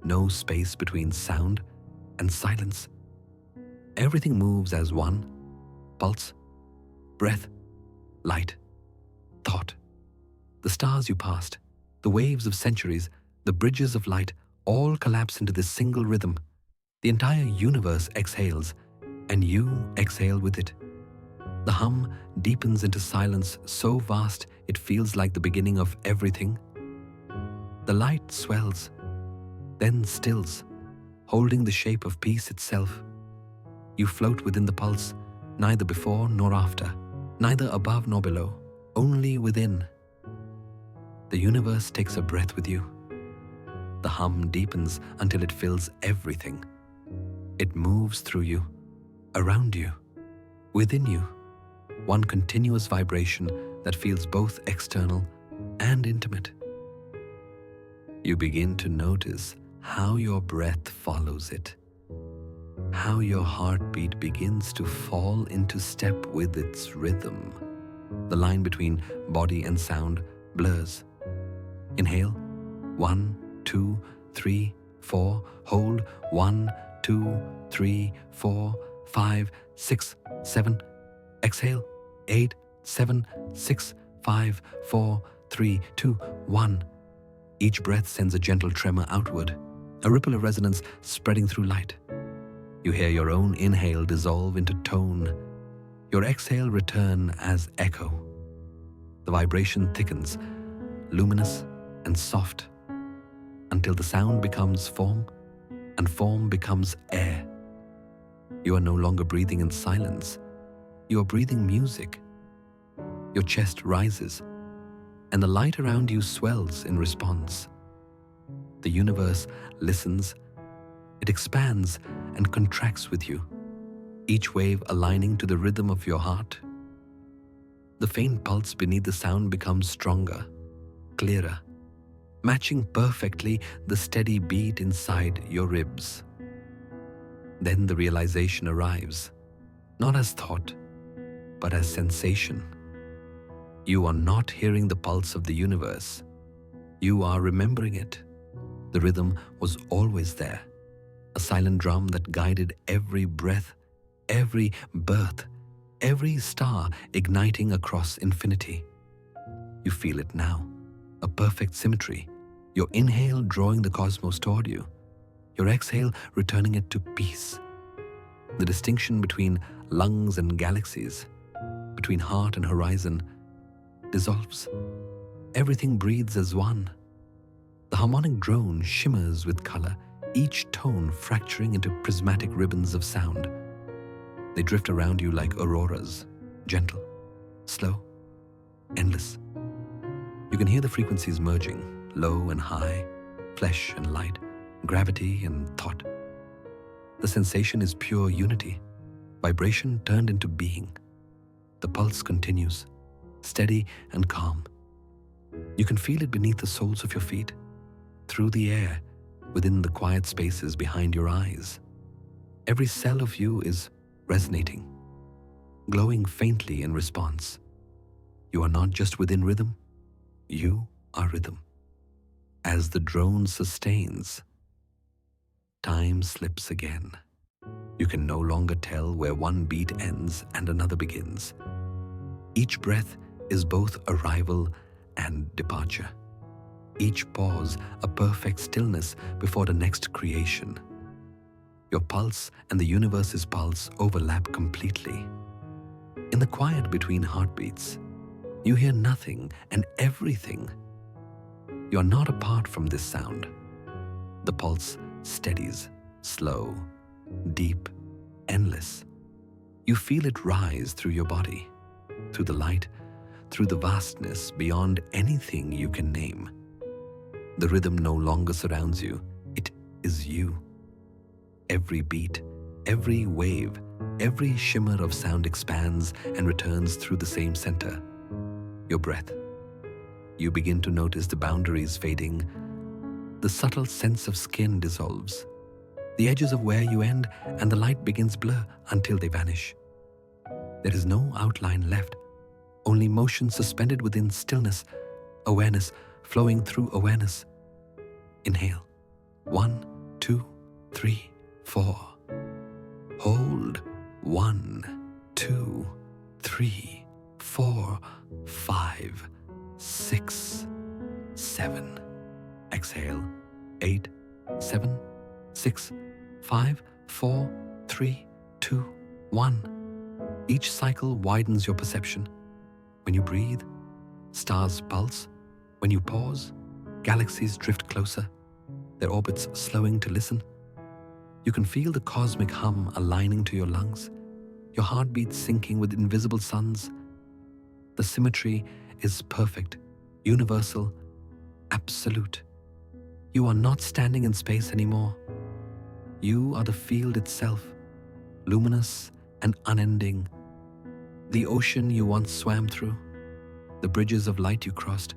no space between sound and silence. Everything moves as one: pulse, breath, light, thought. The stars you passed, the waves of centuries, the bridges of light, all collapse into this single rhythm. The entire universe exhales, and you exhale with it. The hum deepens into silence so vast it feels like the beginning of everything. The light swells, then stills, holding the shape of peace itself. You float within the pulse, neither before nor after, neither above nor below, only within. The universe takes a breath with you. The hum deepens until it fills everything. It moves through you, around you, within you, one continuous vibration that feels both external and intimate. You begin to notice how your breath follows it, how your heartbeat begins to fall into step with its rhythm. The line between body and sound blurs. Inhale, 1, 2, 3, 4. Hold, 1, 2, 3, 4, 5, 6, 7. Exhale, 8, 7, 6, 5, 4, 3, 2, 1. Each breath sends a gentle tremor outward, a ripple of resonance spreading through light. You hear your own inhale dissolve into tone, your exhale return as echo. The vibration thickens, luminous and soft, until the sound becomes form, and form becomes air. You are no longer breathing in silence. You are breathing music. Your chest rises, and the light around you swells in response. The universe listens. It expands and contracts with you, each wave aligning to the rhythm of your heart. The faint pulse beneath the sound becomes stronger, clearer, matching perfectly the steady beat inside your ribs. Then the realization arrives, not as thought, but as sensation. You are not hearing the pulse of the universe. You are remembering it. The rhythm was always there, a silent drum that guided every breath, every birth, every star igniting across infinity. You feel it now, a perfect symmetry, Your inhale drawing the cosmos toward you, your exhale returning it to peace. The distinction between lungs and galaxies, between heart and horizon, dissolves. Everything breathes as one. The harmonic drone shimmers with color, each tone fracturing into prismatic ribbons of sound. They drift around you like auroras, gentle, slow, endless. You can hear the frequencies merging, low and high, flesh and light, gravity and thought. The sensation is pure unity, vibration turned into being. The pulse continues, steady and calm. You can feel it beneath the soles of your feet, through the air, within the quiet spaces behind your eyes. Every cell of you is resonating, glowing faintly in response. You are not just within rhythm, you are rhythm. As the drone sustains, time slips again. You can no longer tell where one beat ends and another begins. Each breath is both arrival and departure. Each pause a perfect stillness before the next creation. Your pulse and the universe's pulse overlap completely. In the quiet between heartbeats, you hear nothing and everything. You are not apart from this sound. The pulse steadies, slow, deep, endless. You feel it rise through your body, through the light, through the vastness beyond anything you can name. The rhythm no longer surrounds you, it is you. Every beat, every wave, every shimmer of sound expands and returns through the same center, your breath. You begin to notice the boundaries fading. The subtle sense of skin dissolves. The edges of where you end and the light begins blur until they vanish. There is no outline left, only motion suspended within stillness, awareness flowing through awareness. Inhale. 1, 2, 3, 4. Hold. 1, 2, 3, 4, 5, 6, 7. Exhale. 8, 7, 6, 5, 4, 3, 2, 1. Each cycle widens your perception. When you breathe, stars pulse. When you pause, galaxies drift closer, their orbits slowing to listen. You can feel the cosmic hum aligning to your lungs, your heartbeat syncing with invisible suns. The symmetry is perfect, universal, absolute. You are not standing in space anymore. You are the field itself, luminous and unending. The ocean you once swam through, the bridges of light you crossed,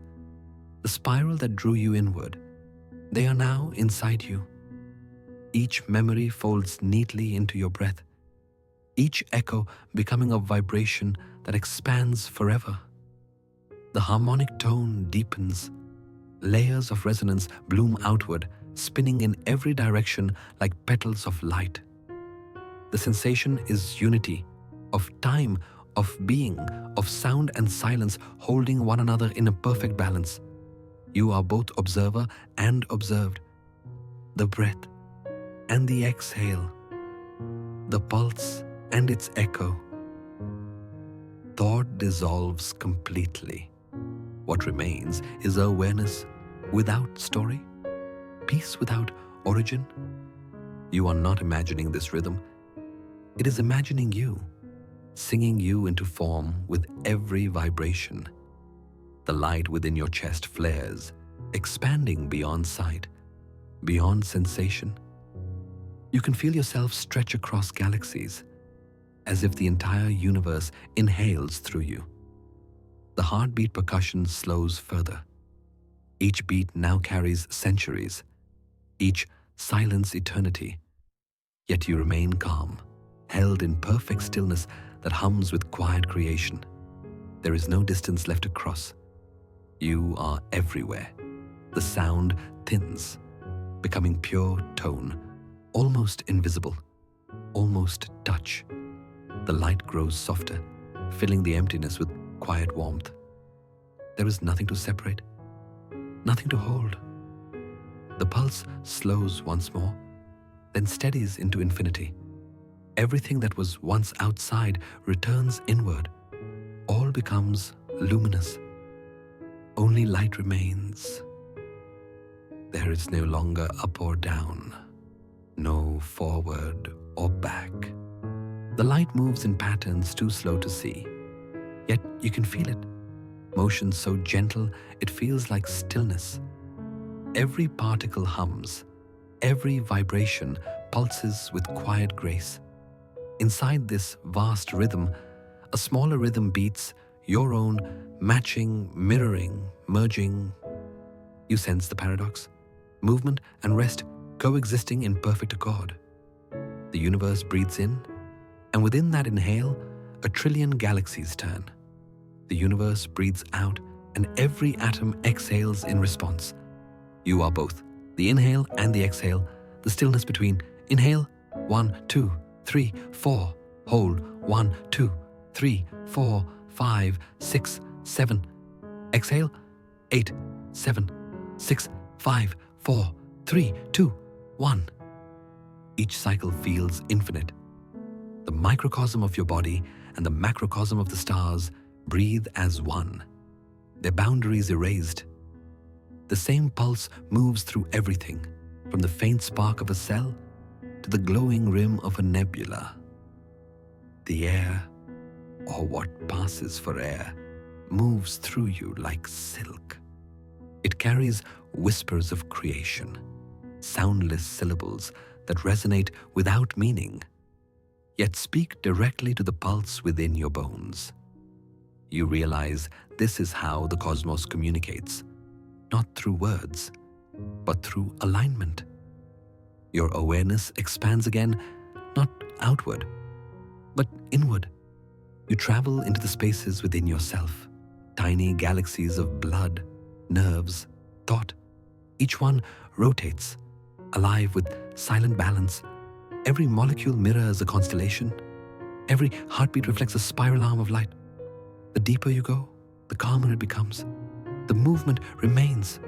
the spiral that drew you inward, they are now inside you. Each memory folds neatly into your breath, each echo becoming a vibration that expands forever. The harmonic tone deepens, layers of resonance bloom outward, spinning in every direction like petals of light. The sensation is unity, of time, of being, of sound and silence holding one another in a perfect balance. You are both observer and observed. The breath and the exhale, the pulse and its echo. Thought dissolves completely. What remains is awareness without story, peace without origin. You are not imagining this rhythm. It is imagining you, singing you into form with every vibration. The light within your chest flares, expanding beyond sight, beyond sensation. You can feel yourself stretch across galaxies, as if the entire universe inhales through you. The heartbeat percussion slows further. Each beat now carries centuries, each silence eternity. Yet you remain calm, held in perfect stillness that hums with quiet creation. There is no distance left to cross. You are everywhere. The sound thins, becoming pure tone, almost invisible, almost touch. The light grows softer, filling the emptiness with quiet warmth. There is nothing to separate, nothing to hold, The pulse slows once more, then steadies into infinity. Everything that was once outside returns inward. All becomes luminous. Only light remains. There is no longer up or down, no forward or back. The light moves in patterns too slow to see, yet you can feel it. Motion so gentle it feels like stillness. Every particle hums, every vibration pulses with quiet grace. Inside this vast rhythm, a smaller rhythm beats, your own, matching, mirroring, merging. You sense the paradox, movement and rest coexisting in perfect accord. The universe breathes in, and within that inhale, 1 trillion galaxies turn. The universe breathes out, and every atom exhales in response. You are both, the inhale and the exhale, the stillness between. Inhale, 1, 2, 3, 4. Hold, 1, 2, 3, 4, 5, 6, 7. Exhale, 8, 7, 6, 5, 4, 3, 2, 1. Each cycle feels infinite. The microcosm of your body and the macrocosm of the stars breathe as one, their boundaries erased. The same pulse moves through everything, from the faint spark of a cell to the glowing rim of a nebula. The air, or what passes for air, moves through you like silk. It carries whispers of creation, soundless syllables that resonate without meaning, yet speak directly to the pulse within your bones. You realize this is how the cosmos communicates, not through words, but through alignment. Your awareness expands again, not outward, but inward. You travel into the spaces within yourself, tiny galaxies of blood, nerves, thought. Each one rotates, alive with silent balance. Every molecule mirrors a constellation. Every heartbeat reflects a spiral arm of light. The deeper you go, the calmer it becomes. The movement remains,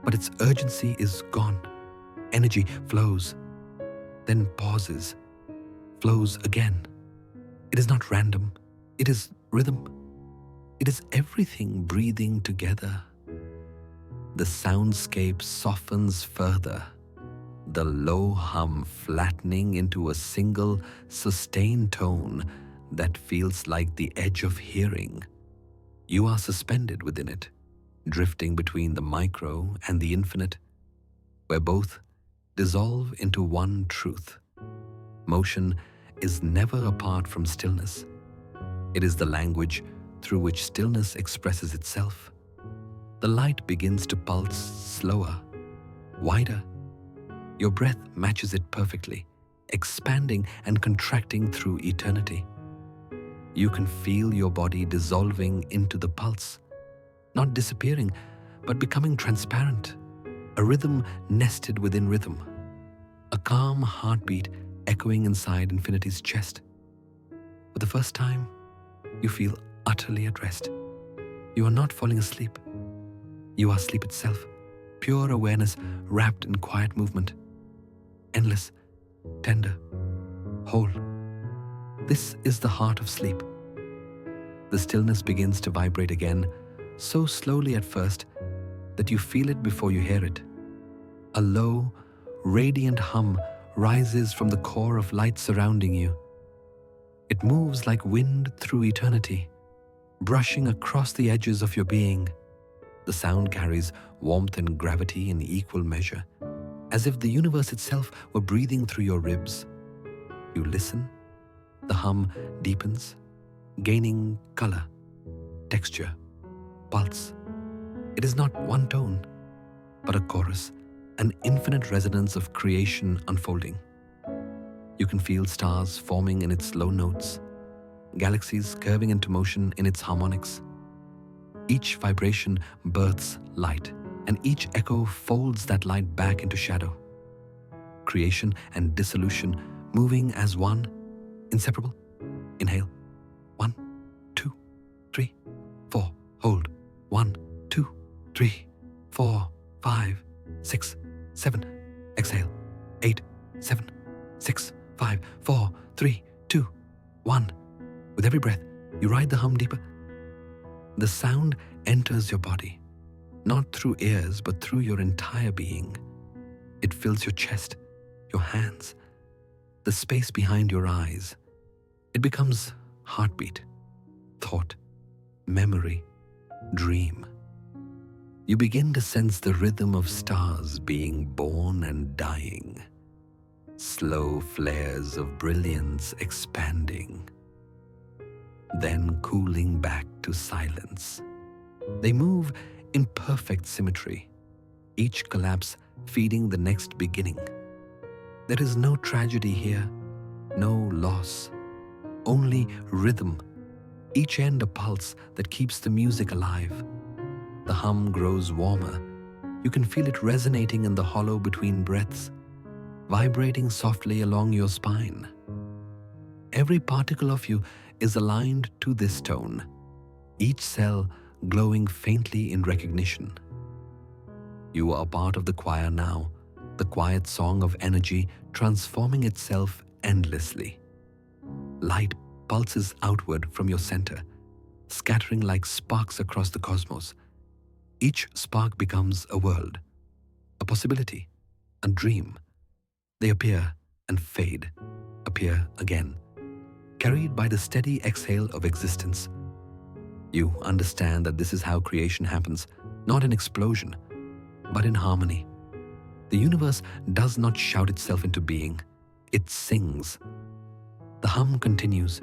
but its urgency is gone. Energy flows, then pauses, flows again. It is not random. It is rhythm. It is everything breathing together. The soundscape softens further, the low hum flattening into a single, sustained tone that feels like the edge of hearing. You are suspended within it, drifting between the micro and the infinite, where both dissolve into one truth. Motion is never apart from stillness. It is the language through which stillness expresses itself. The light begins to pulse slower, wider. Your breath matches it perfectly, expanding and contracting through eternity. You can feel your body dissolving into the pulse, not disappearing, but becoming transparent, a rhythm nested within rhythm, a calm heartbeat echoing inside infinity's chest. For the first time, you feel utterly at rest. You are not falling asleep. You are sleep itself, pure awareness wrapped in quiet movement, endless, tender, whole. This is the heart of sleep. The stillness begins to vibrate again, so slowly at first that you feel it before you hear it. A low, radiant hum rises from the core of light surrounding you. It moves like wind through eternity, brushing across the edges of your being. The sound carries warmth and gravity in equal measure, as if the universe itself were breathing through your ribs. You listen. The hum deepens, gaining color, texture, pulse. It is not one tone, but a chorus, an infinite resonance of creation unfolding. You can feel stars forming in its low notes, galaxies curving into motion in its harmonics. Each vibration births light, and each echo folds that light back into shadow. Creation and dissolution moving as one, inseparable. Inhale. 1, 2, 3, 4. Hold. 1, 2, 3, 4, 5, 6, 7. Exhale. 8, 7, 6, 5, 4, 3, 2, 1. With every breath, you ride the hum deeper. The sound enters your body, not through ears, but through your entire being. It fills your chest, your hands, the space behind your eyes. It becomes heartbeat, thought, memory, dream. You begin to sense the rhythm of stars being born and dying, slow flares of brilliance expanding, then cooling back to silence. They move in perfect symmetry, each collapse feeding the next beginning. There is no tragedy here, no loss, only rhythm, each end a pulse that keeps the music alive. The hum grows warmer. You can feel it resonating in the hollow between breaths, vibrating softly along your spine. Every particle of you is aligned to this tone, each cell glowing faintly in recognition. You are part of the choir now, the quiet song of energy transforming itself endlessly. Light pulses outward from your center, scattering like sparks across the cosmos. Each spark becomes a world, a possibility, a dream. They appear and fade, appear again, carried by the steady exhale of existence. You understand that this is how creation happens, not in explosion, but in harmony. The universe does not shout itself into being, it sings. The hum continues,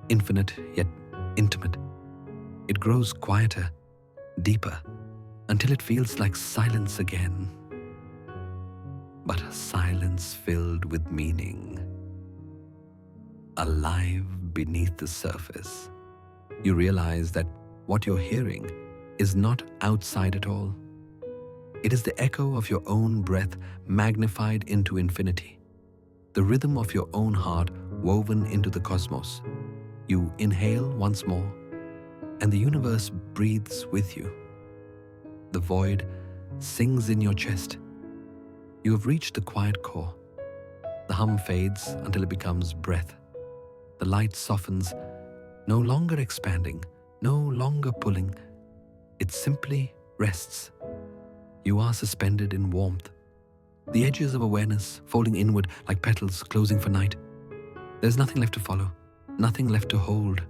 infinite yet intimate. It grows quieter, deeper, until it feels like silence again. But a silence filled with meaning, alive beneath the surface. You realize that what you're hearing is not outside at all. It is the echo of your own breath magnified into infinity, the rhythm of your own heart woven into the cosmos. You inhale once more, and the universe breathes with you. The void sings in your chest. You have reached the quiet core. The hum fades until it becomes breath. The light softens, no longer expanding, no longer pulling. It simply rests. You are suspended in warmth, the edges of awareness folding inward like petals closing for night. There's nothing left to follow, nothing left to hold.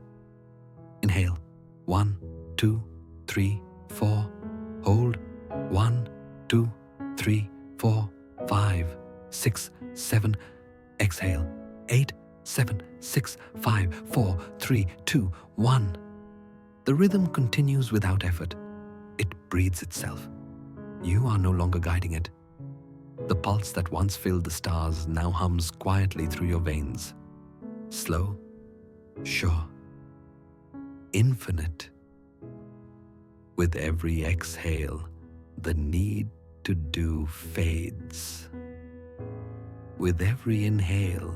Inhale. 1, 2, 3, 4. Hold. 1, 2, 3, 4, 5, 6, 7. Exhale. 8, 7, 6, 5, 4, 3, 2, 1. The rhythm continues without effort. It breathes itself. You are no longer guiding it. The pulse that once filled the stars now hums quietly through your veins. Slow, sure, infinite. With every exhale, the need to do fades. With every inhale,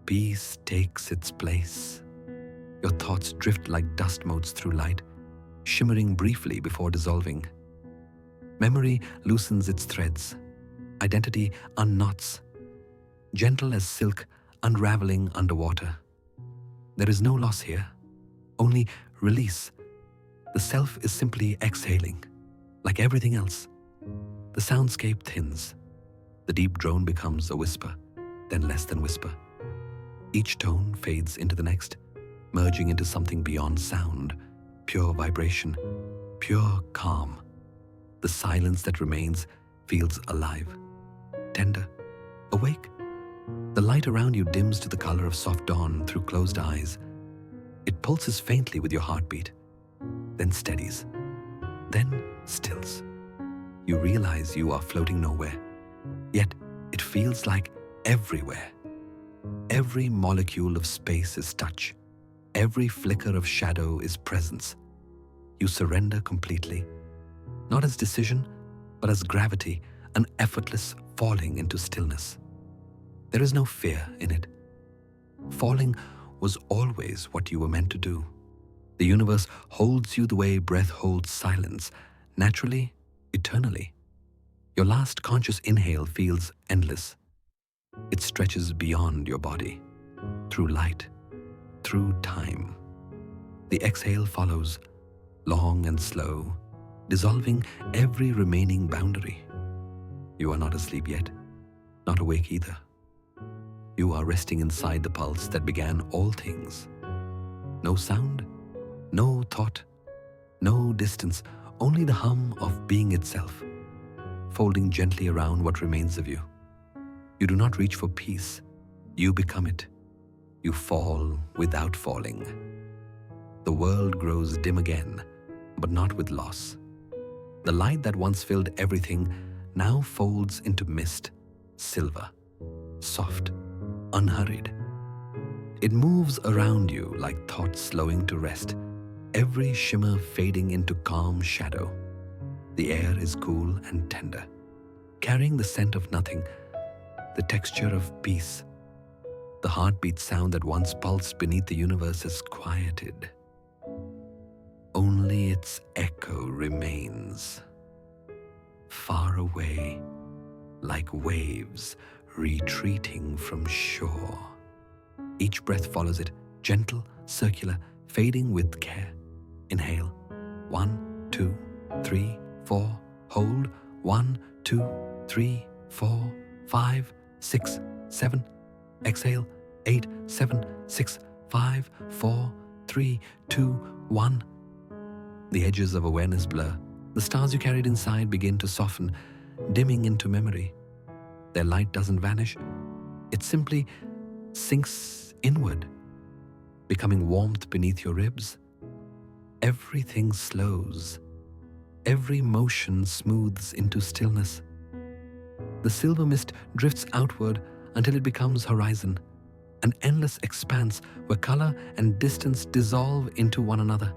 peace takes its place. Your thoughts drift like dust motes through light, shimmering briefly before dissolving. Memory loosens its threads. Identity unknots, gentle as silk unraveling underwater. There is no loss here, only release. The self is simply exhaling, like everything else. The soundscape thins. The deep drone becomes a whisper, then less than whisper. Each tone fades into the next, merging into something beyond sound, pure vibration, pure calm. The silence that remains feels alive, tender, awake. The light around you dims to the color of soft dawn through closed eyes. It pulses faintly with your heartbeat, then steadies, then stills. You realize you are floating nowhere, yet it feels like everywhere. Every molecule of space is touch. Every flicker of shadow is presence. You surrender completely, not as decision, but as gravity, an effortless falling into stillness. There is no fear in it. Falling was always what you were meant to do. The universe holds you the way breath holds silence, naturally, eternally. Your last conscious inhale feels endless. It stretches beyond your body, through light, through time. The exhale follows, long and slow, dissolving every remaining boundary. You are not asleep yet, not awake either. You are resting inside the pulse that began all things. No sound, no thought, no distance, only the hum of being itself, folding gently around what remains of you. You do not reach for peace, you become it. You fall without falling. The world grows dim again, but not with loss. The light that once filled everything now folds into mist, silver, soft, unhurried. It moves around you like thought slowing to rest, every shimmer fading into calm shadow. The air is cool and tender, carrying the scent of nothing, the texture of peace. The heartbeat sound that once pulsed beneath the universe is quieted. Only its echo remains, far away, like waves retreating from shore. Each breath follows it, gentle, circular, fading with care. Inhale, 1, 2, 3, 4, hold, 1, 2, 3, 4, 5, 6, 7, exhale, 8, 7, 6, 5, 4, 3, 2, 1. The edges of awareness blur. The stars you carried inside begin to soften, dimming into memory. Their light doesn't vanish. It simply sinks inward, becoming warmth beneath your ribs. Everything slows. Every motion smooths into stillness. The silver mist drifts outward until it becomes horizon, an endless expanse where color and distance dissolve into one another.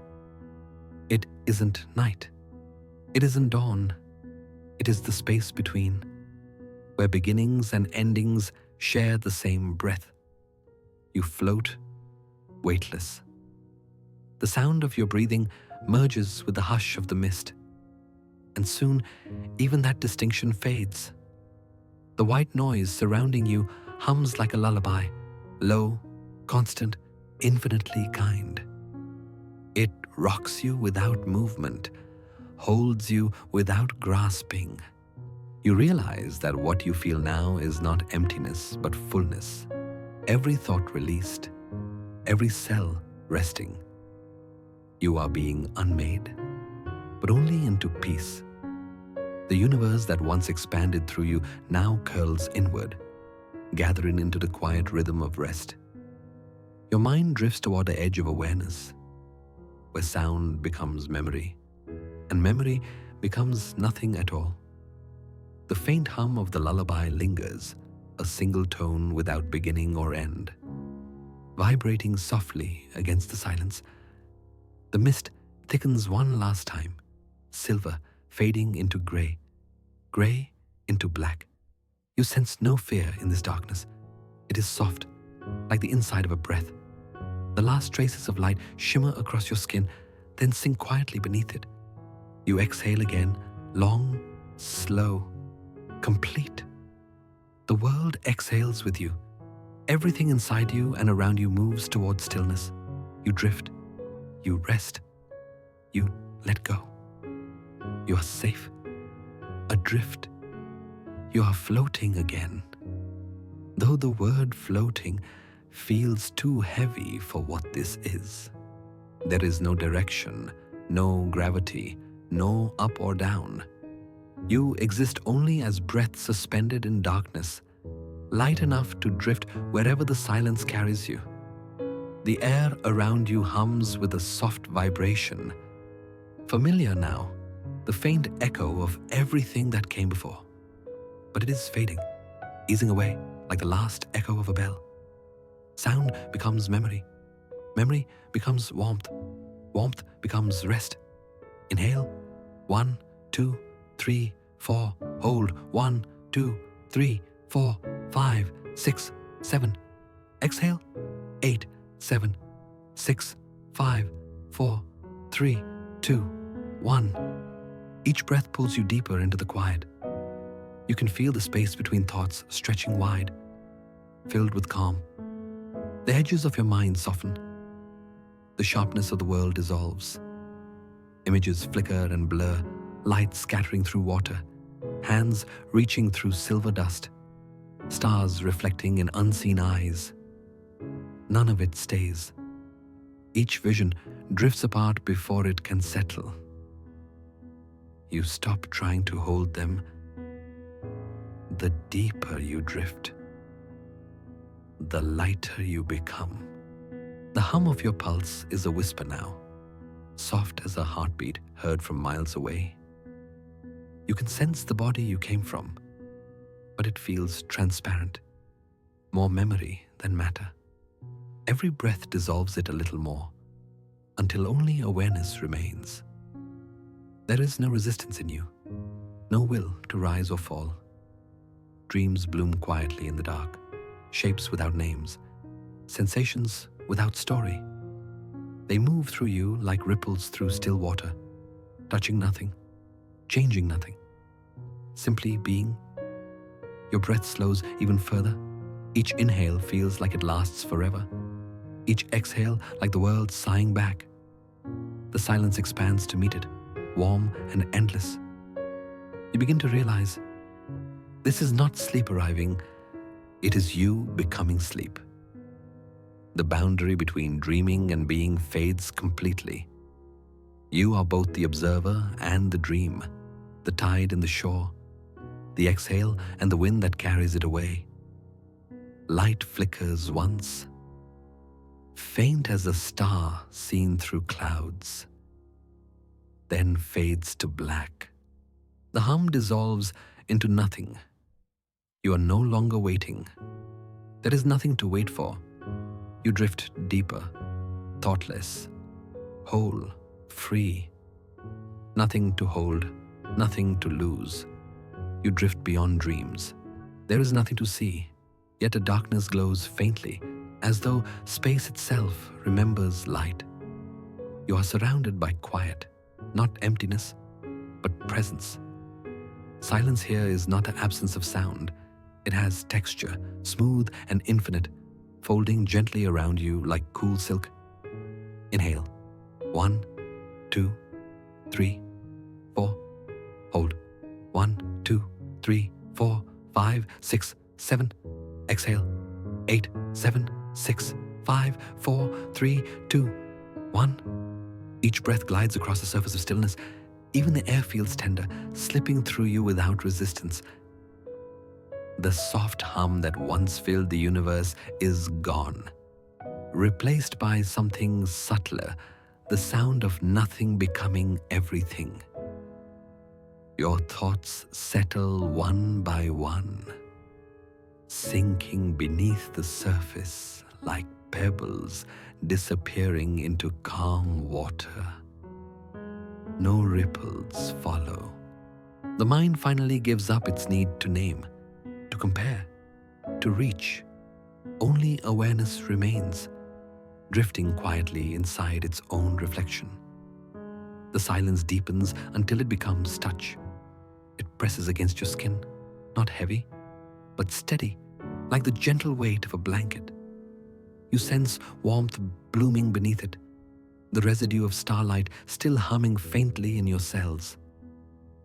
It isn't night. It isn't dawn. It is the space between, where beginnings and endings share the same breath. You float, weightless. The sound of your breathing merges with the hush of the mist, and soon even that distinction fades. The white noise surrounding you hums like a lullaby, low, constant, infinitely kind. It rocks you without movement, holds you without grasping. You realize that what you feel now is not emptiness but fullness. Every thought released, every cell resting. You are being unmade, but only into peace. The universe that once expanded through you now curls inward, gathering into the quiet rhythm of rest. Your mind drifts toward the edge of awareness, where sound becomes memory, and memory becomes nothing at all. The faint hum of the lullaby lingers, a single tone without beginning or end, vibrating softly against the silence. The mist thickens one last time, silver fading into gray, gray into black. You sense no fear in this darkness. It is soft, like the inside of a breath. The last traces of light shimmer across your skin, then sink quietly beneath it. You exhale again, long, slow, complete. The world exhales with you. Everything inside you and around you moves toward stillness. You drift. You rest. You let go. You are safe. Adrift. You are floating again. Though the word floating feels too heavy for what this is. There is no direction, no gravity, no up or down. You exist only as breath suspended in darkness, light enough to drift wherever the silence carries you. The air around you hums with a soft vibration, familiar now, the faint echo of everything that came before. But it is fading, easing away like the last echo of a bell. Sound becomes memory. Memory becomes warmth. Warmth becomes rest. Inhale, 1, 2, 3, 4. Hold, 1, 2, 3, 4, 5, 6, 7. Exhale, 8, 7, 6, 5, 4, 3, 2, 1. Each breath pulls you deeper into the quiet. You can feel the space between thoughts stretching wide, filled with calm. The edges of your mind soften. The sharpness of the world dissolves. Images flicker and blur, light scattering through water, hands reaching through silver dust, stars reflecting in unseen eyes. None of it stays. Each vision drifts apart before it can settle. You stop trying to hold them. The deeper you drift, the lighter you become. The hum of your pulse is a whisper now, soft as a heartbeat heard from miles away. You can sense the body you came from, but it feels transparent, more memory than matter. Every breath dissolves it a little more, until only awareness remains. There is no resistance in you, no will to rise or fall. Dreams bloom quietly in the dark, shapes without names, sensations without story. They move through you like ripples through still water, touching nothing, changing nothing, simply being. Your breath slows even further. Each inhale feels like it lasts forever. Each exhale like the world sighing back. The silence expands to meet it, warm and endless. You begin to realize this is not sleep arriving, it is you becoming sleep. The boundary between dreaming and being fades completely. You are both the observer and the dream, the tide and the shore, the exhale and the wind that carries it away. Light flickers once, faint as a star seen through clouds, then fades to black. The hum dissolves into nothing. You are no longer waiting. There is nothing to wait for. You drift deeper, thoughtless, whole, free. Nothing to hold, nothing to lose. You drift beyond dreams. There is nothing to see, yet a darkness glows faintly, as though space itself remembers light. You are surrounded by quiet, not emptiness, but presence. Silence here is not an absence of sound. It has texture, smooth and infinite, folding gently around you like cool silk. Inhale. 1, 2, 3, 4. Hold. 1, 2, 3, 4, 5, 6, 7. Exhale. 8, 7, 6, 5, 4, 3, 2, 1. Each breath glides across the surface of stillness. Even the air feels tender, slipping through you without resistance. The soft hum that once filled the universe is gone, replaced by something subtler, the sound of nothing becoming everything. Your thoughts settle one by one, sinking beneath the surface like pebbles disappearing into calm water. No ripples follow. The mind finally gives up its need to name, to compare, to reach. Only awareness remains, drifting quietly inside its own reflection. The silence deepens until it becomes touch. It presses against your skin, not heavy, but steady, like the gentle weight of a blanket. You sense warmth blooming beneath it, the residue of starlight still humming faintly in your cells.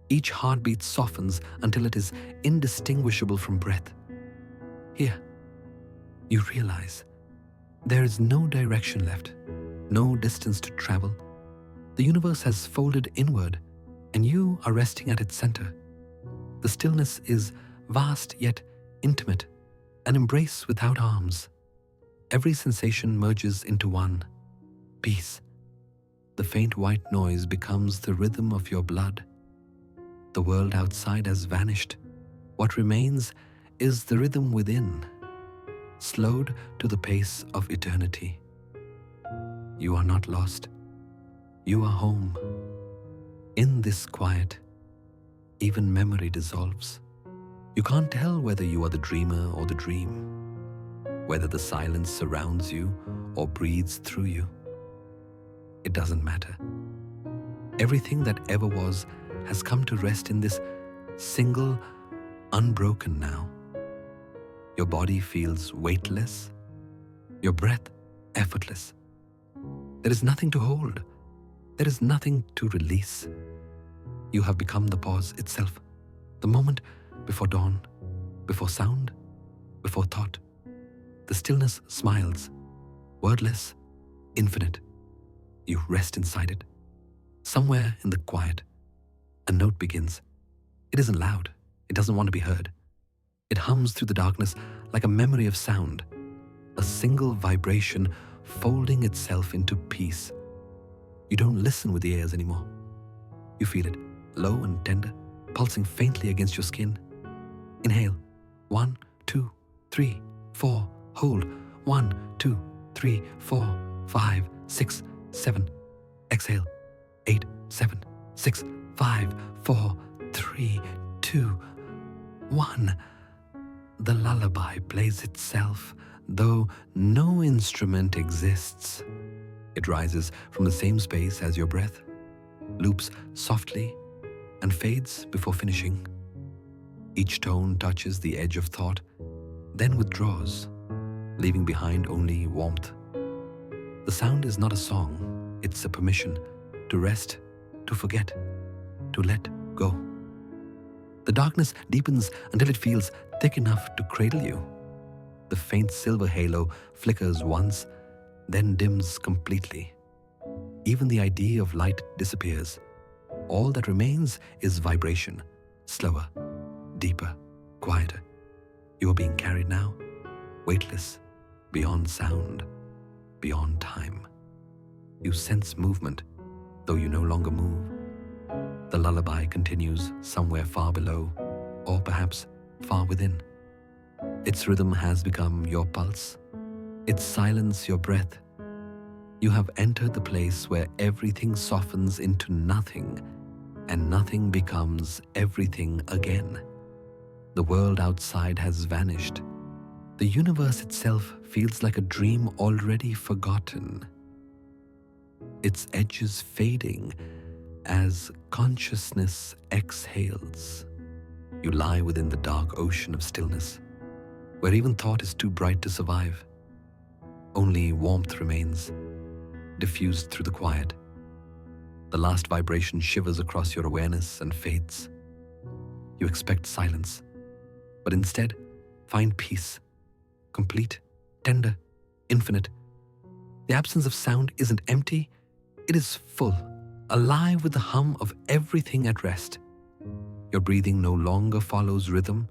Each heartbeat softens until it is indistinguishable from breath. Here, you realize there is no direction left, no distance to travel. The universe has folded inward, and you are resting at its center. The stillness is vast yet intimate, an embrace without arms. Every sensation merges into one. Peace. The faint white noise becomes the rhythm of your blood. The world outside has vanished. What remains is the rhythm within, slowed to the pace of eternity. You are not lost. You are home. In this quiet, even memory dissolves. You can't tell whether you are the dreamer or the dream, whether the silence surrounds you or breathes through you. It doesn't matter. Everything that ever was has come to rest in this single, unbroken now. Your body feels weightless, your breath effortless. There is nothing to hold. There is nothing to release. You have become the pause itself, the moment before dawn, before sound, before thought. The stillness smiles, wordless, infinite. You rest inside it. Somewhere in the quiet, a note begins. It isn't loud. It doesn't want to be heard. It hums through the darkness like a memory of sound, a single vibration folding itself into peace. You don't listen with the ears anymore. You feel it, low and tender, pulsing faintly against your skin. Inhale. 1, 2, 3, 4. Hold. 1, 2, 3, 4, 5, 6, 7. Exhale. 8, 7, 6, 5, 4, 3, 2, 1. The lullaby plays itself, though no instrument exists. It rises from the same space as your breath, loops softly, and fades before finishing. Each tone touches the edge of thought, then withdraws, leaving behind only warmth. The sound is not a song, it's a permission to rest, to forget, to let go. The darkness deepens until it feels thick enough to cradle you. The faint silver halo flickers once, then dims completely. Even the idea of light disappears. All that remains is vibration, slower, deeper, quieter. You are being carried now, weightless, beyond sound, beyond time. You sense movement, though you no longer move. The lullaby continues somewhere far below, or perhaps far within. Its rhythm has become your pulse, its silence your breath. You have entered the place where everything softens into nothing, and nothing becomes everything again. The world outside has vanished. The universe itself feels like a dream already forgotten. Its edges fading as consciousness exhales. You lie within the dark ocean of stillness, where even thought is too bright to survive. Only warmth remains, diffused through the quiet. The last vibration shivers across your awareness and fades. You expect silence, but instead find peace, complete, tender, infinite. The absence of sound isn't empty, it is full, alive with the hum of everything at rest. Your breathing no longer follows rhythm,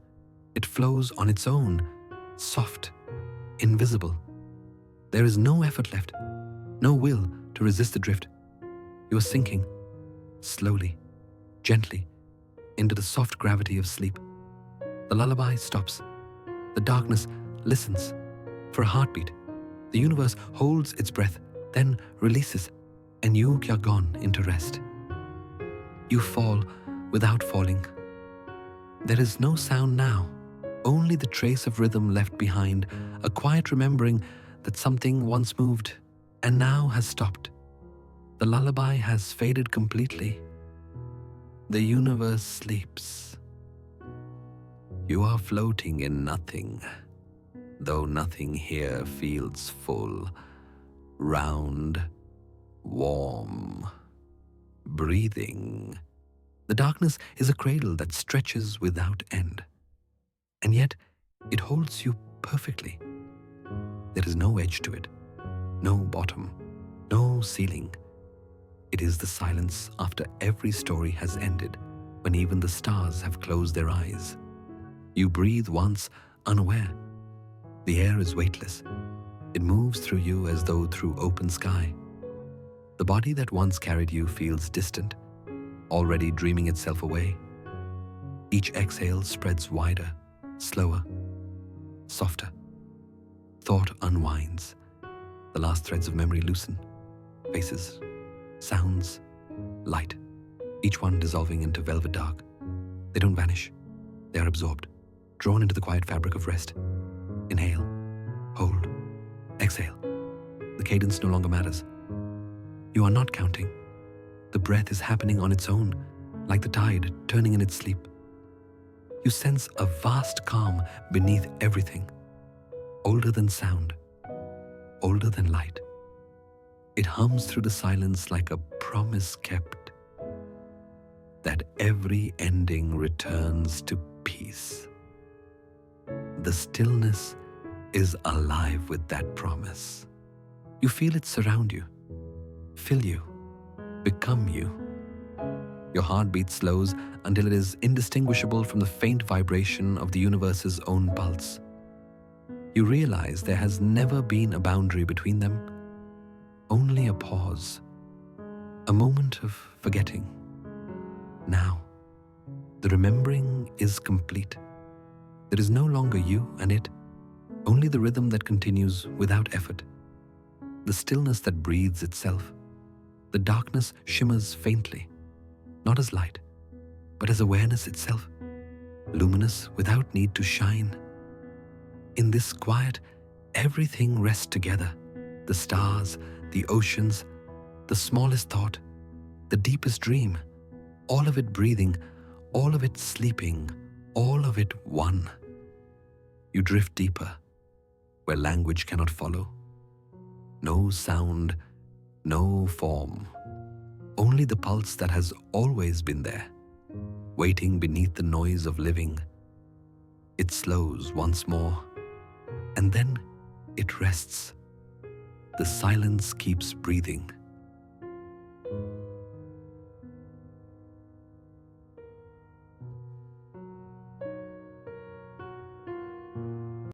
it flows on its own, soft, invisible. There is no effort left, no will to resist the drift. You are sinking, slowly, gently, into the soft gravity of sleep. The lullaby stops. The darkness listens for a heartbeat. The universe holds its breath, then releases, and you are gone into rest. You fall without falling. There is no sound now, only the trace of rhythm left behind, a quiet remembering that something once moved and now has stopped. The lullaby has faded completely. The universe sleeps. You are floating in nothing, though nothing here feels full, round, warm, breathing. The darkness is a cradle that stretches without end, and yet it holds you perfectly. There is no edge to it, no bottom, no ceiling. It is the silence after every story has ended, when even the stars have closed their eyes. You breathe once, unaware. The air is weightless. It moves through you as though through open sky. The body that once carried you feels distant, already dreaming itself away. Each exhale spreads wider, slower, softer. Thought unwinds. The last threads of memory loosen. Faces, sounds, light, each one dissolving into velvet dark. They don't vanish. They are absorbed, drawn into the quiet fabric of rest. Inhale, hold, exhale. The cadence no longer matters. You are not counting. The breath is happening on its own, like the tide turning in its sleep. You sense a vast calm beneath everything, older than sound, older than light. It hums through the silence like a promise kept, that every ending returns to peace. The stillness is alive with that promise. You feel it surround you, fill you, become you. Your heartbeat slows until it is indistinguishable from the faint vibration of the universe's own pulse. You realize there has never been a boundary between them, only a pause, a moment of forgetting. Now, the remembering is complete. There is no longer you and it, only the rhythm that continues without effort, the stillness that breathes itself. The darkness shimmers faintly, not as light, but as awareness itself, luminous without need to shine. In this quiet, everything rests together, the stars, the oceans, the smallest thought, the deepest dream, all of it breathing, all of it sleeping, all of it one. You drift deeper, where language cannot follow. No sound, no form, only the pulse that has always been there, waiting beneath the noise of living. It slows once more, and then it rests. The silence keeps breathing,